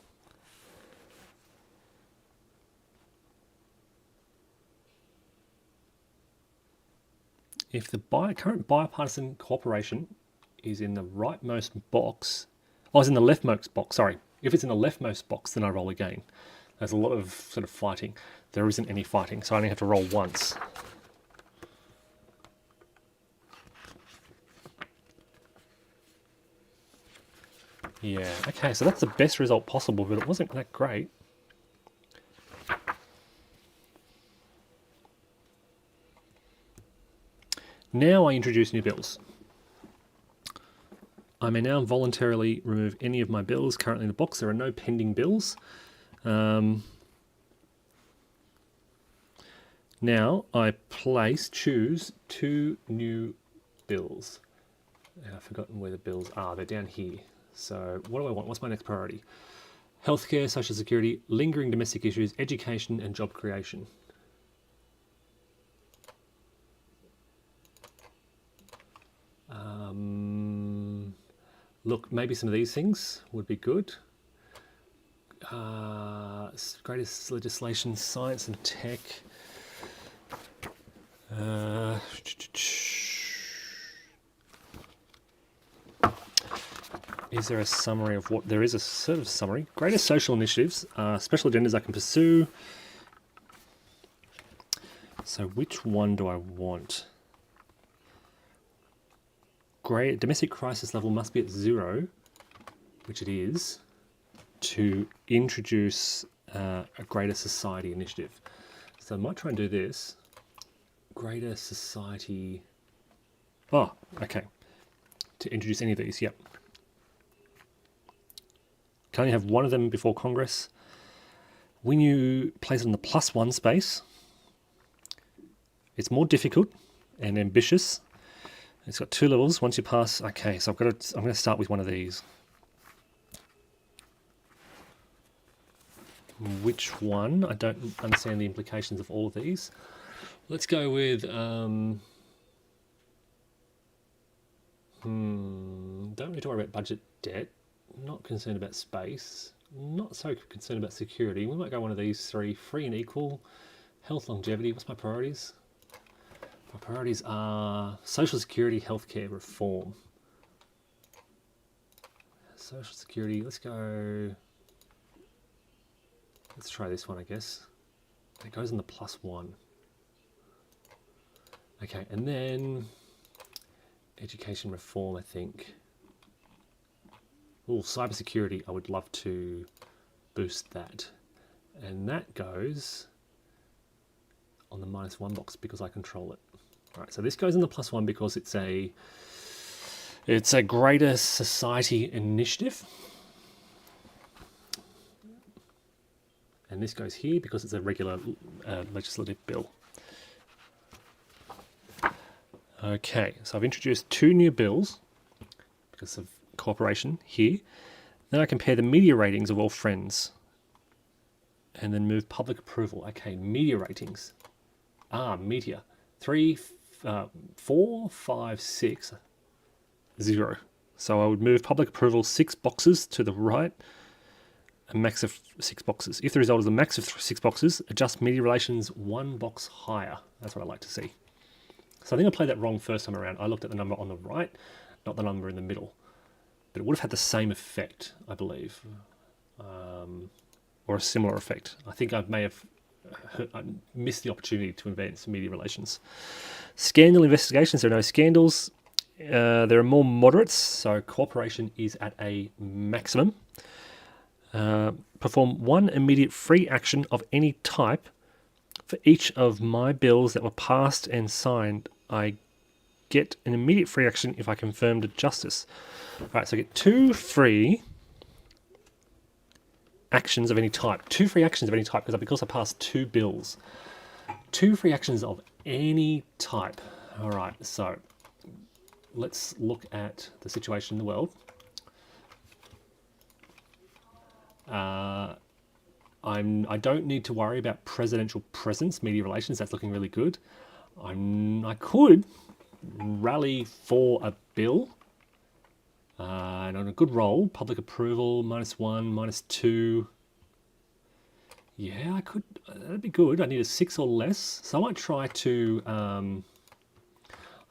If the current bipartisan corporation is in the rightmost box, it's in the leftmost box, sorry. If it's in the leftmost box, then I roll again. There's a lot of sort of fighting. There isn't any fighting, so I only have to roll once. Yeah, okay, so that's the best result possible, but it wasn't that great. Now I introduce new bills. I may now voluntarily remove any of my bills currently in the box. There are no pending bills. Now I choose 2 new bills. And I've forgotten where the bills are. They're down here. So what do I want? What's my next priority? Healthcare, social security, lingering domestic issues, education, and job creation. Look, maybe some of these things would be good. Greatest legislation, science and tech. Is there a summary of what? There is a sort of summary. Greatest social initiatives, special agendas I can pursue. So which one do I want? Great domestic crisis level must be at 0, which it is, to introduce a greater society initiative. So I might try and do this. Greater society. Oh, okay. To introduce any of these, yep. Can only have one of them before Congress. When you place it in the +1 space, it's more difficult and ambitious. It's got 2 levels. Once you pass, okay, so I'm going to start with one of these. Which one? I don't understand the implications of all of these. Let's go with don't need to worry about budget debt. Not concerned about space. Not so concerned about security. We might go one of these 3. Free and equal. Health, longevity. What's my priorities? My priorities are social security, healthcare, reform. Social security. Let's go. Let's try this one, I guess. It goes in the +1. Okay, and then education reform, I think. Oh, cybersecurity, I would love to boost that. And that goes on the -1 box because I control it. All right, so this goes in the +1 because it's a greater society initiative. And this goes here because it's a regular legislative bill. Okay, so I've introduced 2 new bills because of cooperation here. Then I compare the media ratings of all friends and then move public approval. Okay, media ratings. Media. 3, 4, 5, 6, 0. So I would move public approval 6 boxes to the right, a max of 6 boxes. If the result is a max of 6 boxes, adjust media relations 1 box higher. That's what I like to see. So I think I played that wrong first time around. I looked at the number on the right, not the number in the middle. But it would have had the same effect, I believe, or a similar effect. I think I may have missed the opportunity to advance media relations. Scandal investigations, there are no scandals. There are more moderates, so cooperation is at a maximum. Perform 1 immediate free action of any type for each of my bills that were passed and signed. I get an immediate free action if I confirmed a justice. All right, so I get 2 free actions of any type. 2 free actions of any type because I passed 2 bills. 2 free actions of any type. All right, so let's look at the situation in the world. I don't need to worry about presidential presence, media relations. That's looking really good. I could rally for a bill and on a good roll. Public approval -1, -2. Yeah, I could. That'd be good. I need a 6 or less, so I might try to. I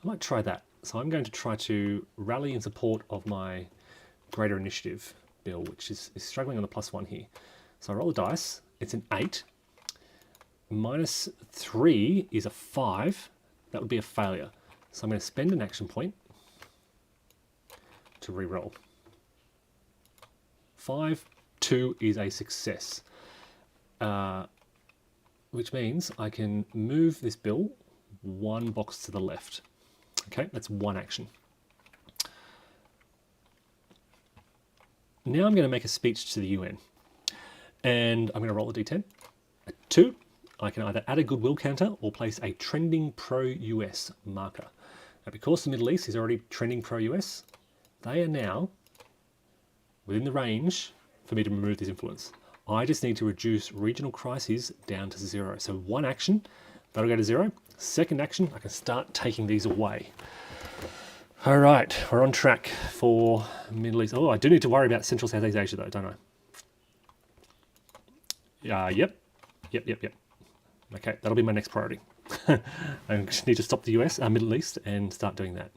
might try that. So I'm going to try to rally in support of my greater initiative bill, which is struggling on the +1 here. So I roll the dice. It's an 8. -3 is a 5. That would be a failure. So I'm going to spend an action point to re-roll. 5, 2 is a success, which means I can move this bill 1 box to the left. Okay, that's 1 action. Now I'm going to make a speech to the UN, and I'm going to roll a d10. A 2, I can either add a goodwill counter or place a trending pro-US marker. Now, because the Middle East is already trending pro-US, they are now within the range for me to remove this influence. I just need to reduce regional crises down to 0. So 1 action, that'll go to 0. 2nd action, I can start taking these away. All right, we're on track for Middle East. Oh, I do need to worry about Central Southeast Asia though, don't I? Yep. Okay, that'll be my next priority. I just need to stop the US, Middle East, and start doing that.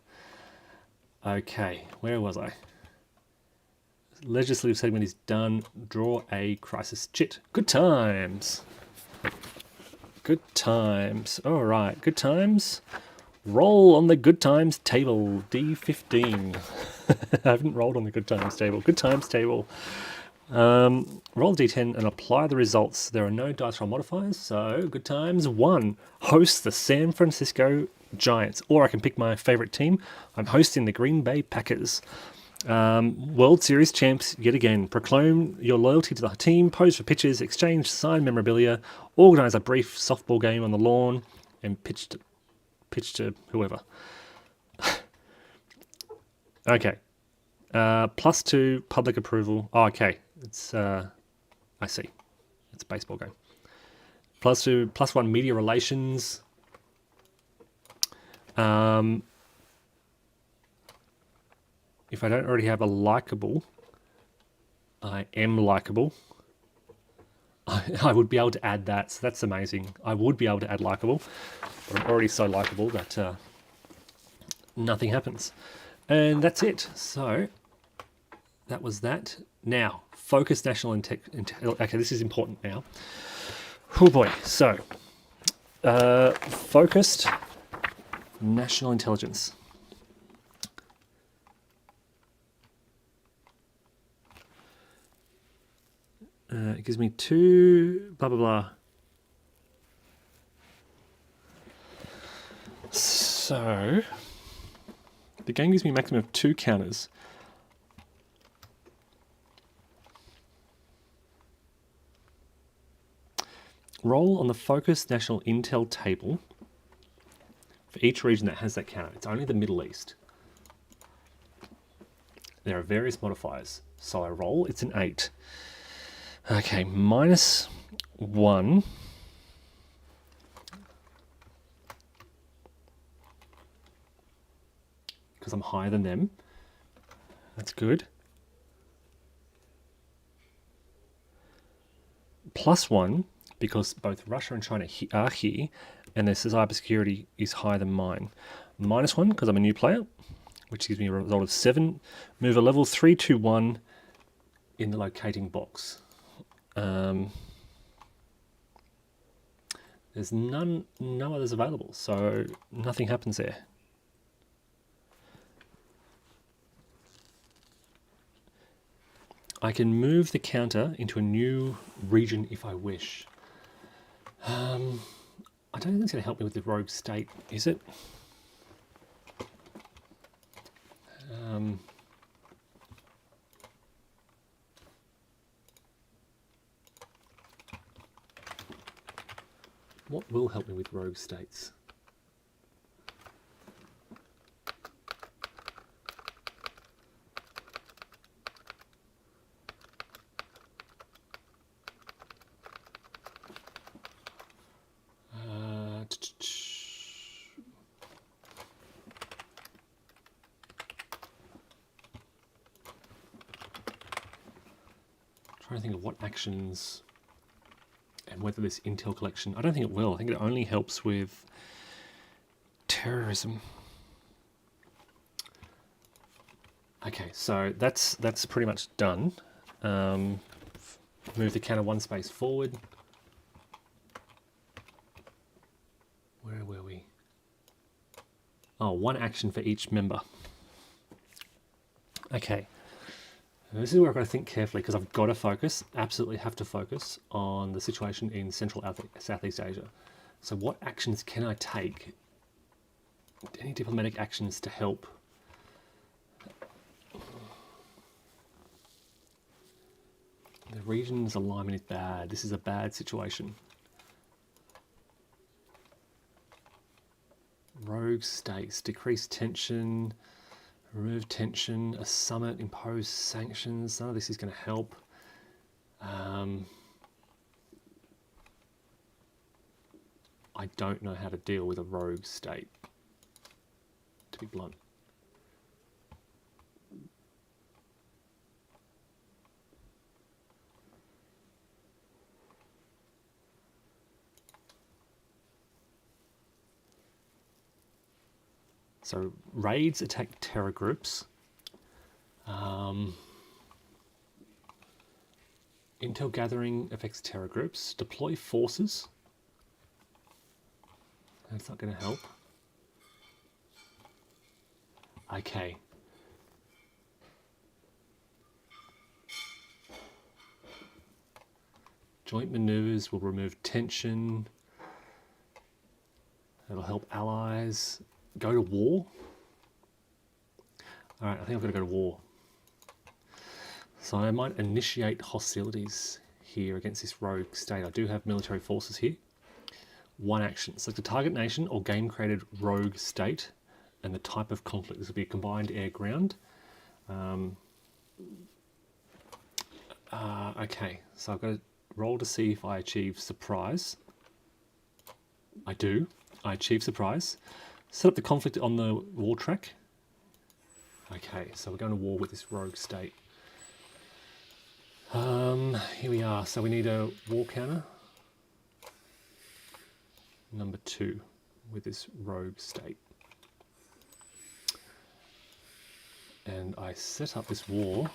Okay, where was I? Legislative segment is done. Draw a crisis chit. Good times. Good times. All right, good times. Roll on the good times table, D15. I haven't rolled on the good times table. Good times table. Roll D10 and apply the results. There are no dice roll modifiers, so good times. 1, host the San Francisco Giants, or I can pick my favorite team. I'm hosting the Green Bay Packers. World Series champs yet again. Proclaim your loyalty to the team, pose for pitches, exchange signed memorabilia, organise a brief softball game on the lawn, and pitch to whoever. Okay. +2 public approval. Oh, okay. It's I see. It's a baseball game. +2, +1 media relations. If I don't already have a likable, I am likable. I would be able to add that, so that's amazing. I would be able to add likable, but I'm already so likable that nothing happens. And that's it. So that was that. Now, focus national okay, this is important now. Oh boy. So, focused national intelligence. It gives me 2 blah blah blah. So the game gives me a maximum of 2 counters. Roll on the focused national intel table for each region that has that counter. It's only the Middle East. There are various modifiers. So I roll, it's an 8. Okay, -1. Because I'm higher than them. That's good. +1, because both Russia and China are here, and their cybersecurity is higher than mine. -1, because I'm a new player, which gives me a result of 7. Move a level 3 to 1 in the locating box. There's no others available, so nothing happens there. I can move the counter into a new region if I wish. I don't think it's going to help me with the rogue state, is it? What will help me with rogue states? Trying to think of what actions and whether this intel collection. I don't think it will. I think it only helps with terrorism. Okay, so that's pretty much done. Move the counter 1 space forward. Where were we? Oh, 1 action for each member. Okay. This is where I've got to think carefully because I've got to focus, absolutely have to focus on the situation in Central Southeast Asia. So what actions can I take? Any diplomatic actions to help? The region's alignment is bad. This is a bad situation. Rogue states, decrease tension, remove tension, a summit, impose sanctions. None of this is going to help. I don't know how to deal with a rogue state, to be blunt. So raids attack terror groups. Intel gathering affects terror groups. Deploy forces. That's not going to help. Okay. Joint maneuvers will remove tension. It'll help allies. Go to war. All right, I think I've got to go to war. So I might initiate hostilities here against this rogue state. I do have military forces here. 1 action. Select a target nation or game-created rogue state and the type of conflict. This will be a combined air-ground. Okay, so I've got to roll to see if I achieve surprise. I do. I achieve surprise. Set up the conflict on the war track. Okay, so we're going to war with this rogue state. Here we are. So we need a war counter. Number 2 with this rogue state. And I set up this war.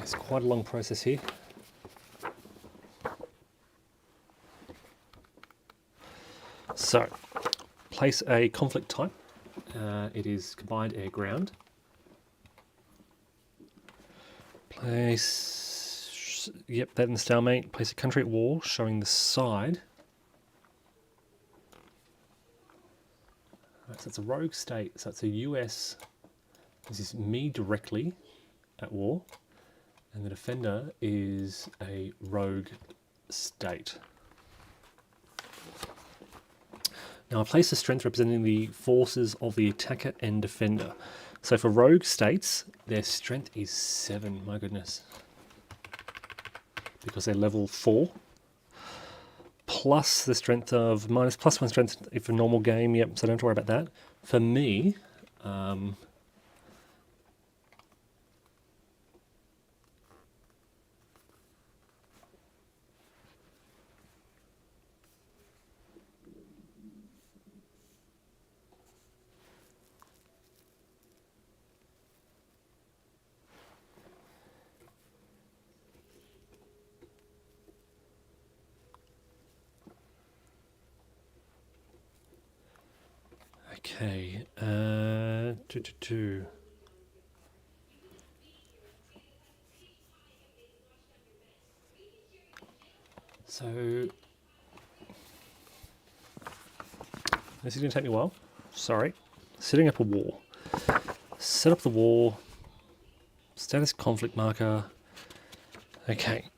It's quite a long process here. So, place a conflict type. It is combined air-ground. Place, yep, that in the stalemate. Place a country at war, showing the side. Right, so it's a rogue state. So it's a US. This is me directly at war. And the defender is a rogue state. Now I place a strength representing the forces of the attacker and defender. So for rogue states, their strength is 7, my goodness. Because they're level 4. Plus the strength of, plus 1 strength if a normal game, yep, so don't have to worry about that. For me, okay, So, this is going to take me a while. Sorry. Setting up a war. Set up the war. Status conflict marker. Okay.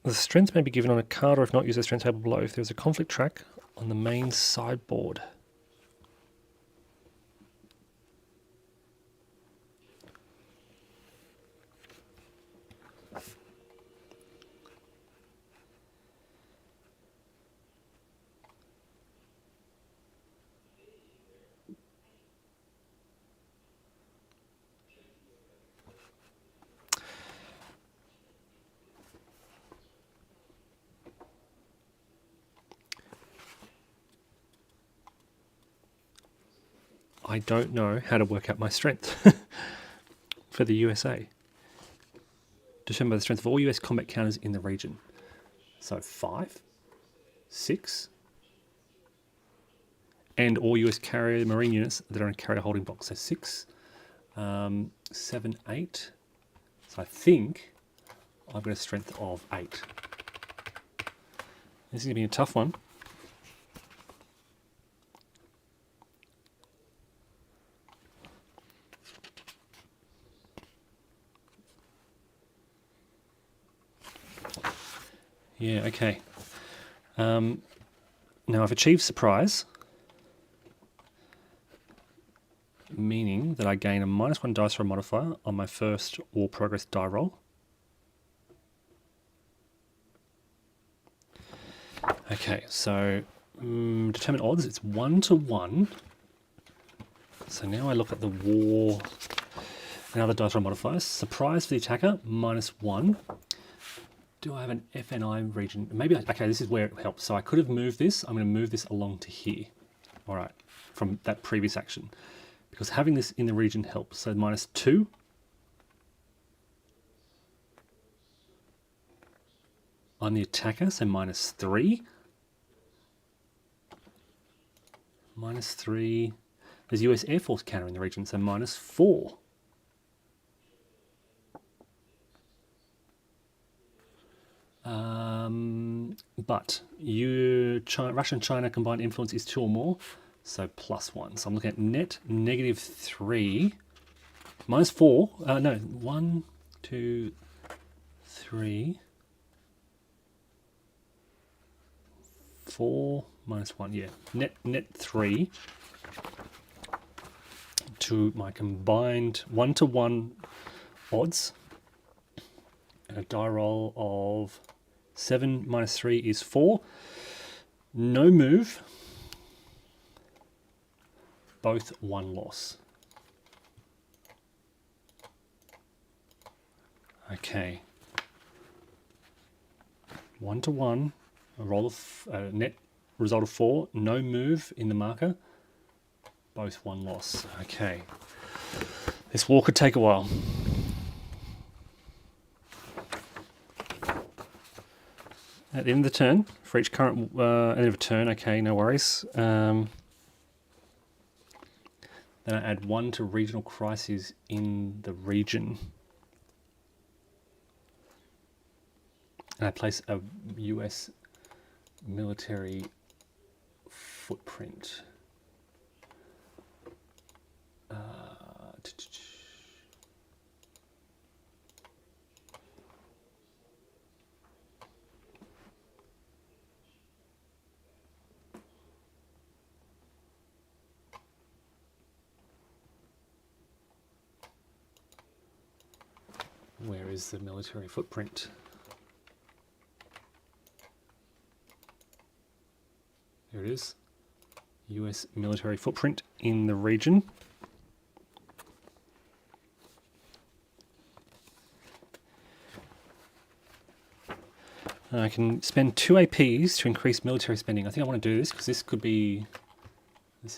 The strength may be given on a card or if not, use the strength table below. If there's a conflict track on the main sideboard. I don't know how to work out my strength for the USA. Determined by the strength of all US combat counters in the region. So 5, 6, and all US carrier marine units that are in carrier holding box. So 6, 7, 8. So I think I've got a strength of 8. This is going to be a tough one. Yeah, okay. Now I've achieved surprise, meaning that I gain a -1 dice roll modifier on my first war progress die roll. Okay, so determine odds, it's 1 to 1. So now I look at the war, another dice roll modifiers. Surprise for the attacker, -1. Do I have an FNI region? Maybe, okay, this is where it helps. So I could have moved this. I'm going to move this along to here. All right, from that previous action. Because having this in the region helps. So -2. I'm the attacker, so -3. -3. There's US Air Force counter in the region, so -4. but Russia and China combined influence is 2 or more, so +1. So I'm looking at net -3, -4. No, 1, 2, 3, 4 -1. Yeah, net 3 to my combined 1-to-1 odds. And a die roll of 7 -3 is 4. No move. Both 1 loss. Okay. 1-to-1. A roll of net result of 4. No move in the marker. Both 1 loss. Okay. This war could take a while. At the end of the turn, for each current end of a turn, okay, no worries. Then I add 1 to regional crises in the region. And I place a US military footprint. Where is the military footprint? There it is. US military footprint in the region. I can spend 2 APs to increase military spending. I think I want to do this because this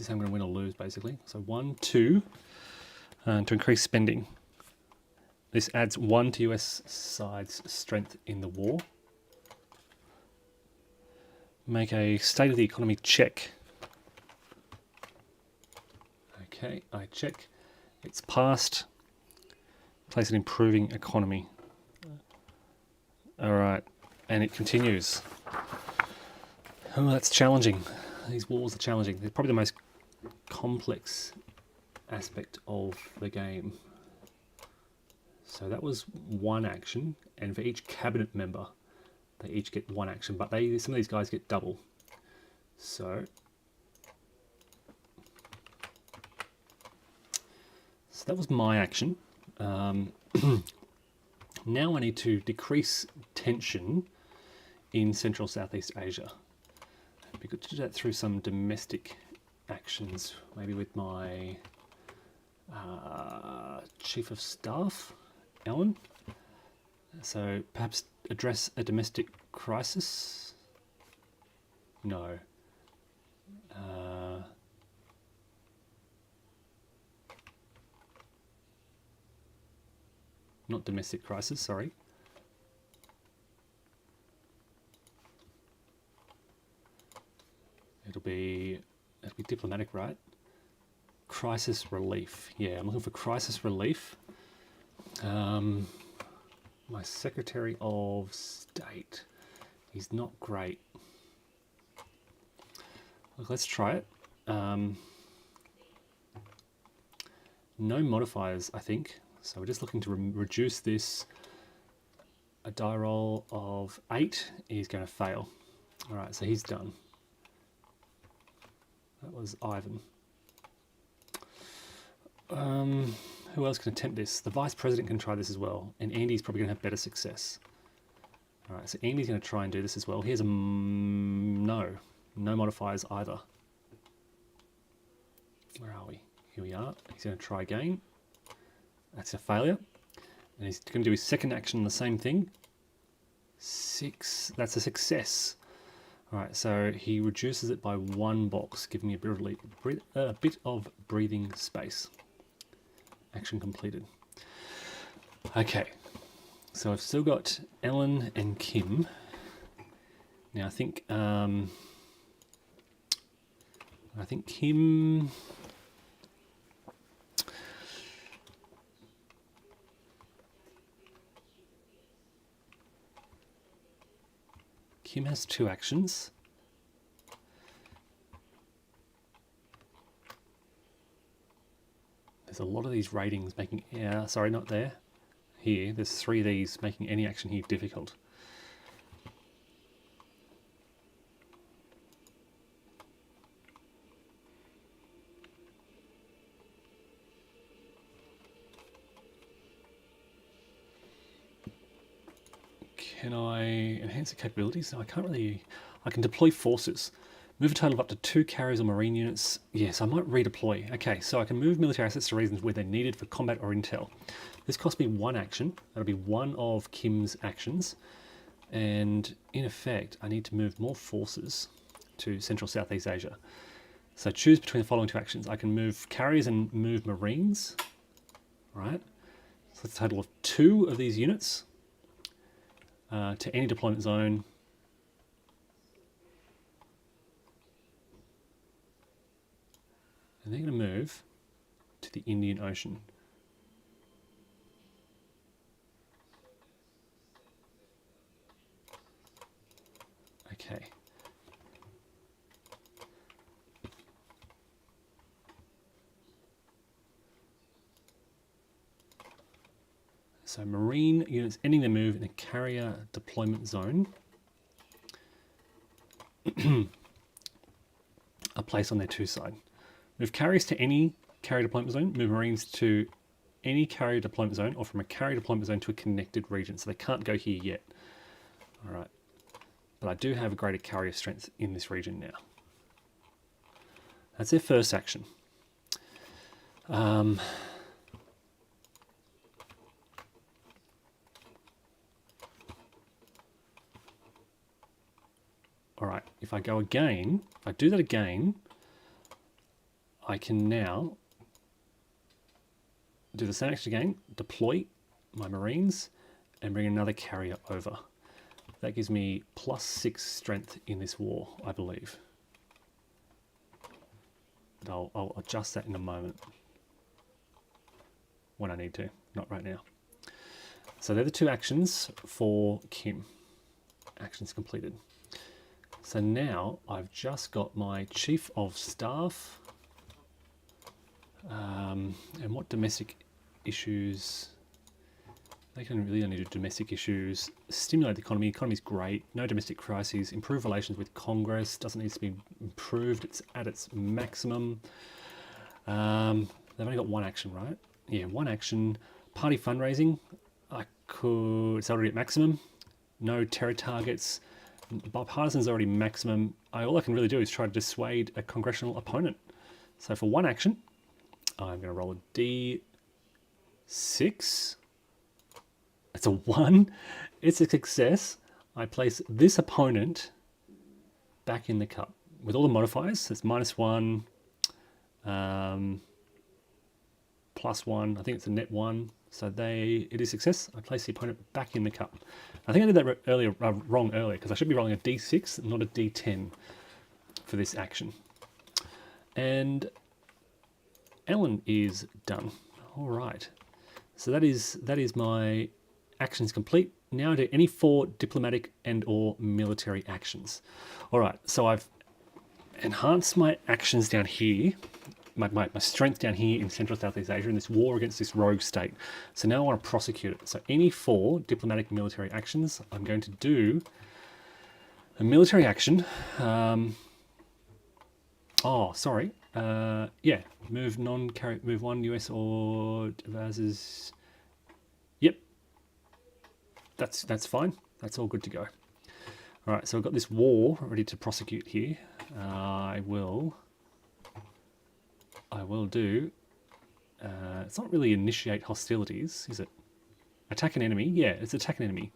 is how I'm going to win or lose, basically. So 1, 2, to increase spending. This adds 1 to US side's strength in the war. Make a state of the economy check. Okay, I check. It's passed. Place an improving economy. All right, and it continues. Oh, that's challenging. These wars are challenging. They're probably the most complex aspect of the game. So that was 1 action, and for each cabinet member, they each get 1 action, but some of these guys get double. So that was my action. Now I need to decrease tension in Central Southeast Asia. It'd be good to do that through some domestic actions, maybe with my Chief of Staff, Ellen. So perhaps address a domestic crisis? No. Not domestic crisis, sorry. It'll be diplomatic, right? Crisis relief. Yeah, I'm looking for crisis relief. My Secretary of State. He's not great. Look, let's try it. No modifiers, I think. So we're just looking to reduce this. A die roll of 8 is going to fail. All right, so he's done. That was Ivan. Who else can attempt this? The Vice President can try this as well, and Andy's probably going to have better success. All right, so Andy's going to try and do this as well. Here's a no modifiers either. Where are we? Here we are. He's going to try again. That's a failure. And he's going to do his second action, the same thing. 6. That's a success. All right, so he reduces it by 1 box, giving me a bit of breathing space. Action completed. Okay, so I've still got Ellen and Kim. Now I think Kim. Kim has 2 actions. There's a lot of these ratings making, sorry, not there. Here, there's 3 of these making any action here difficult. Can I enhance the capabilities? No, I can't really. I can deploy forces. Move a total of up to 2 carriers or marine units. Yes, I might redeploy. Okay, so I can move military assets to regions where they're needed for combat or intel. This costs me 1 action. That'll be 1 of Kim's actions. And in effect, I need to move more forces to Central Southeast Asia. So choose between the following 2 actions. I can move carriers and move marines. Right? So that's a total of 2 of these units to any deployment zone. And they're going to move to the Indian Ocean. Okay. So marine units ending their move in a carrier deployment zone are placed on their 2 side. Move carriers to any carrier deployment zone, move marines to any carrier deployment zone, or from a carrier deployment zone to a connected region. So they can't go here yet. All right. But I do have a greater carrier strength in this region now. That's their first action. All right, if I go again, if I do that again, I can now do the same action again, deploy my marines, and bring another carrier over. That gives me +6 strength in this war, I believe. But I'll adjust that in a moment when I need to, not right now. So they're the 2 actions for Kim. Actions completed. So now I've just got my Chief of Staff. And what domestic issues? They can really only do domestic issues. Stimulate the economy. Economy's great. No domestic crises. Improve relations with Congress. Doesn't need to be improved. It's at its maximum. They've only got 1 action, right? Yeah, 1 action. Party fundraising. It's already at maximum. No terror targets. Bipartisan's already maximum. All I can really do is try to dissuade a congressional opponent. So for 1 action, I'm going to roll a D6. It's a 1. It's a success. I place this opponent back in the cup with all the modifiers. It's -1, +1. I think it's a net 1. So it is success. I place the opponent back in the cup. I think I did that wrong earlier because I should be rolling a D6, not a D10 for this action. And Ellen is done. All right. So that is my actions complete. Now do any 4 diplomatic and or military actions. All right. So I've enhanced my actions down here, my strength down here in Central Southeast Asia in this war against this rogue state. So now I want to prosecute it. So any 4 diplomatic military actions, I'm going to do a military action. Yeah, move move 1 US or advisors. Yep, that's fine. That's all good to go. All right, so I've got this war ready to prosecute here. I will do. It's not really initiate hostilities, is it? Attack an enemy. Yeah, it's attack an enemy.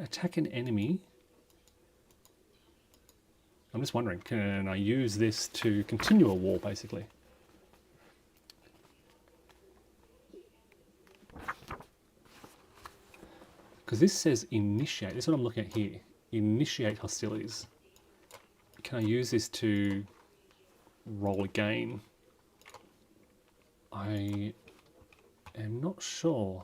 Attack an enemy. I'm just wondering, can I use this to continue a war, basically? Because this says initiate. This is what I'm looking at here. Initiate hostilities. Can I use this to roll again I am not sure.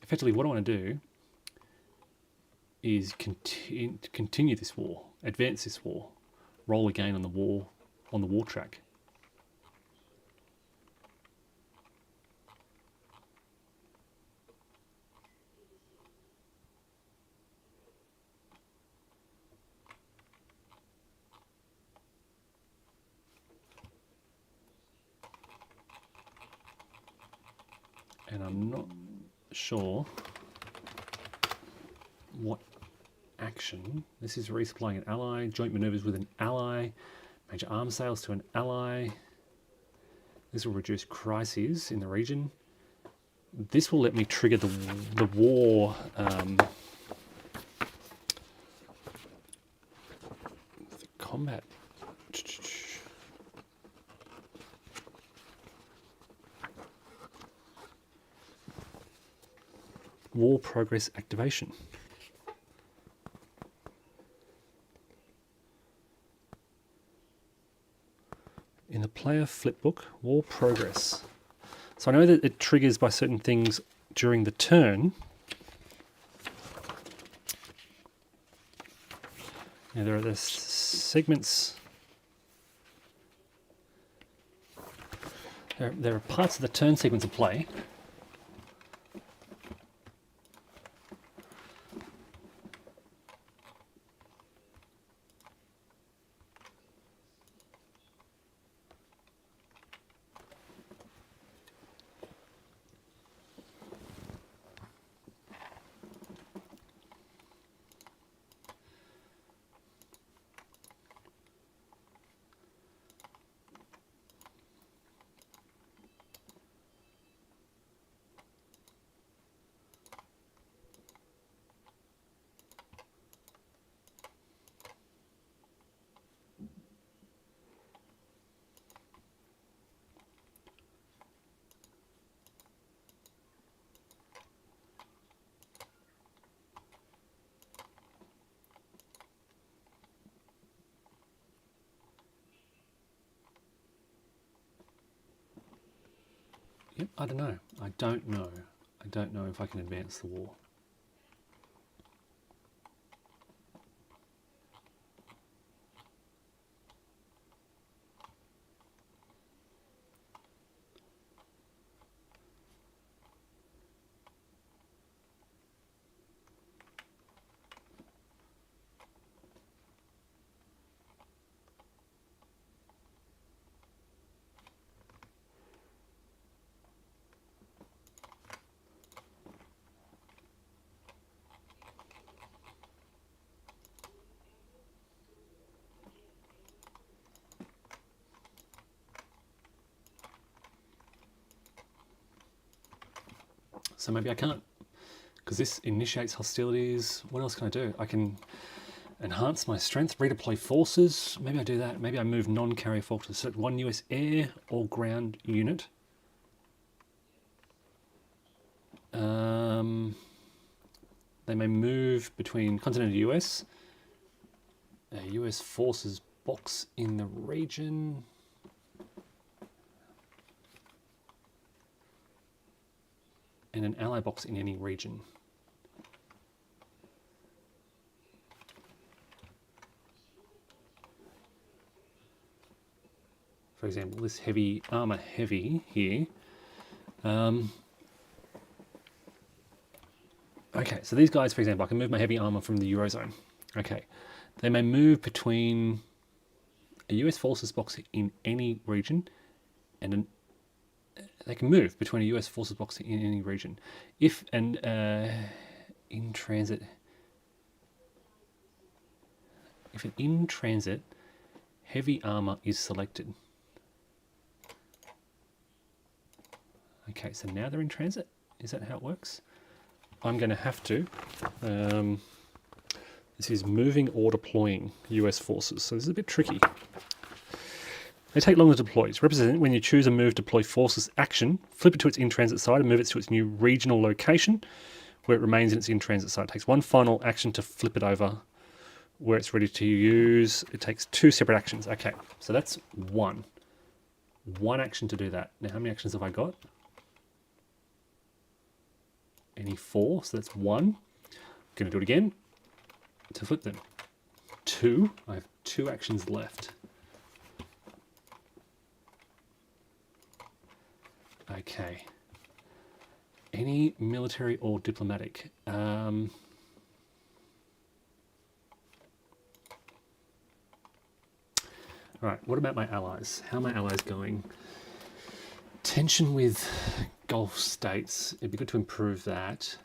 Effectively, what I want to do is continue this war, advance this war, roll again on the war track. And I'm not sure what action. This is resupplying an ally, joint maneuvers with an ally, major arms sales to an ally. This will reduce crises in the region. This will let me trigger the war. The combat. War progress activation. In the player flipbook, war progress. So I know that it triggers by certain things during the turn. Now there are the segments. There are parts of the turn sequence of play. Yep, I don't know. I don't know if I can advance the war. So maybe I can't, because this initiates hostilities. What else can I do? I can enhance my strength, redeploy forces. Maybe I do that. Maybe I move non-carrier forces. Select one US air or ground unit. They may move between continental US, a US forces box in the region. And an ally box in any region. For example, this heavy armor heavy here. Okay, so these guys, for example, I can move my heavy armor from the Eurozone. Okay, they may move between a US forces box in any region and they can move between a US forces box in any region. If and in transit, if an in transit heavy armor is selected. Okay, so now they're in transit. Is that how it works? I'm going to have to. This is moving or deploying US forces, so this is a bit tricky. They take longer to deploy. To represent when you choose a move deploy forces action, flip it to its in-transit side and move it to its new regional location where it remains in its in-transit side. It takes one final action to flip it over where it's ready to use. It takes 2 separate actions. Okay, so that's one. One action to do that. Now, how many actions have I got? Any 4, so that's 1. Going to do it again to flip them. 2. I have 2 actions left. Okay. Any military or diplomatic? Right, what about my allies? How are my allies going? Tension with Gulf states. It'd be good to improve that.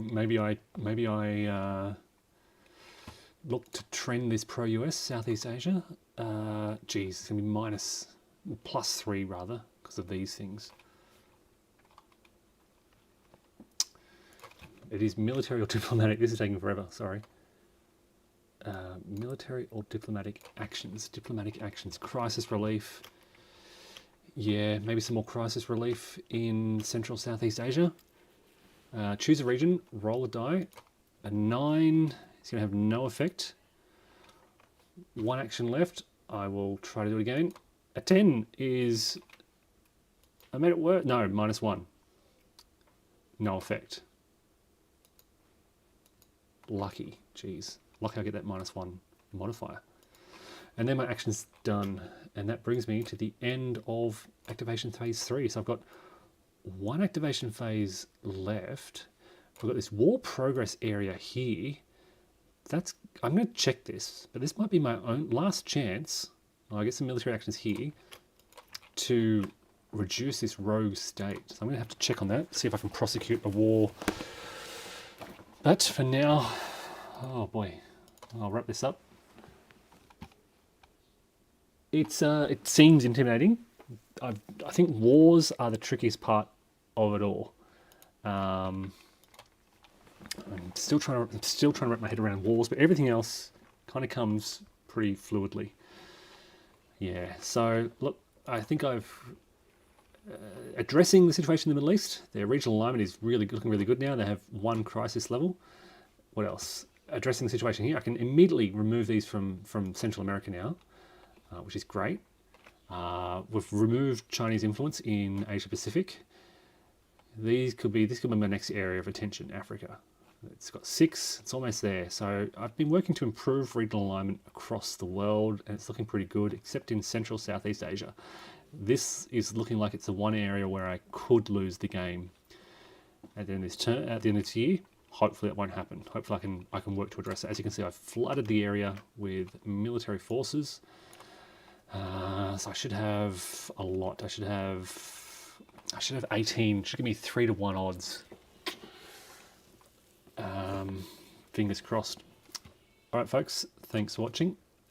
Maybe I look to trend this pro-US Southeast Asia. Geez, it's gonna be +3 rather because of these things. It is military or diplomatic. This is taking forever. Sorry. Military or diplomatic actions. Diplomatic actions. Crisis relief. Yeah, maybe some more crisis relief in Central Southeast Asia. Choose a region, roll a die. A 9 is going to have no effect. 1 action left. I will try to do it again. A 10 is... I made it work. No, -1. No effect. Lucky. Jeez. Lucky I get that -1 modifier. And then my action's done. And that brings me to the end of activation phase 3. So I've got 1 activation phase left. We've got this war progress area here. I'm going to check this, but this might be my own last chance. I get some military actions here to reduce this rogue state. So I'm going to have to check on that, see if I can prosecute a war. But for now, oh boy, I'll wrap this up. It seems intimidating. I think wars are the trickiest part of it all. I'm still trying to wrap my head around wars, but everything else kind of comes pretty fluidly. Yeah. So look, I think I've addressing the situation in the Middle East. Their regional alignment is looking really good now. They have 1 crisis level. What else? Addressing the situation here, I can immediately remove these from Central America now, which is great. We've removed Chinese influence in Asia Pacific. This could be my next area of attention, Africa. It's got 6, it's almost there. So I've been working to improve regional alignment across the world, and it's looking pretty good, except in Central Southeast Asia. This is looking like it's the one area where I could lose the game at the end of this year. Hopefully it won't happen. Hopefully I can work to address it. As you can see, I've flooded the area with military forces. So I should have a lot. I should have 18. Should give me 3 to 1 odds. Fingers crossed. All right, folks. Thanks for watching.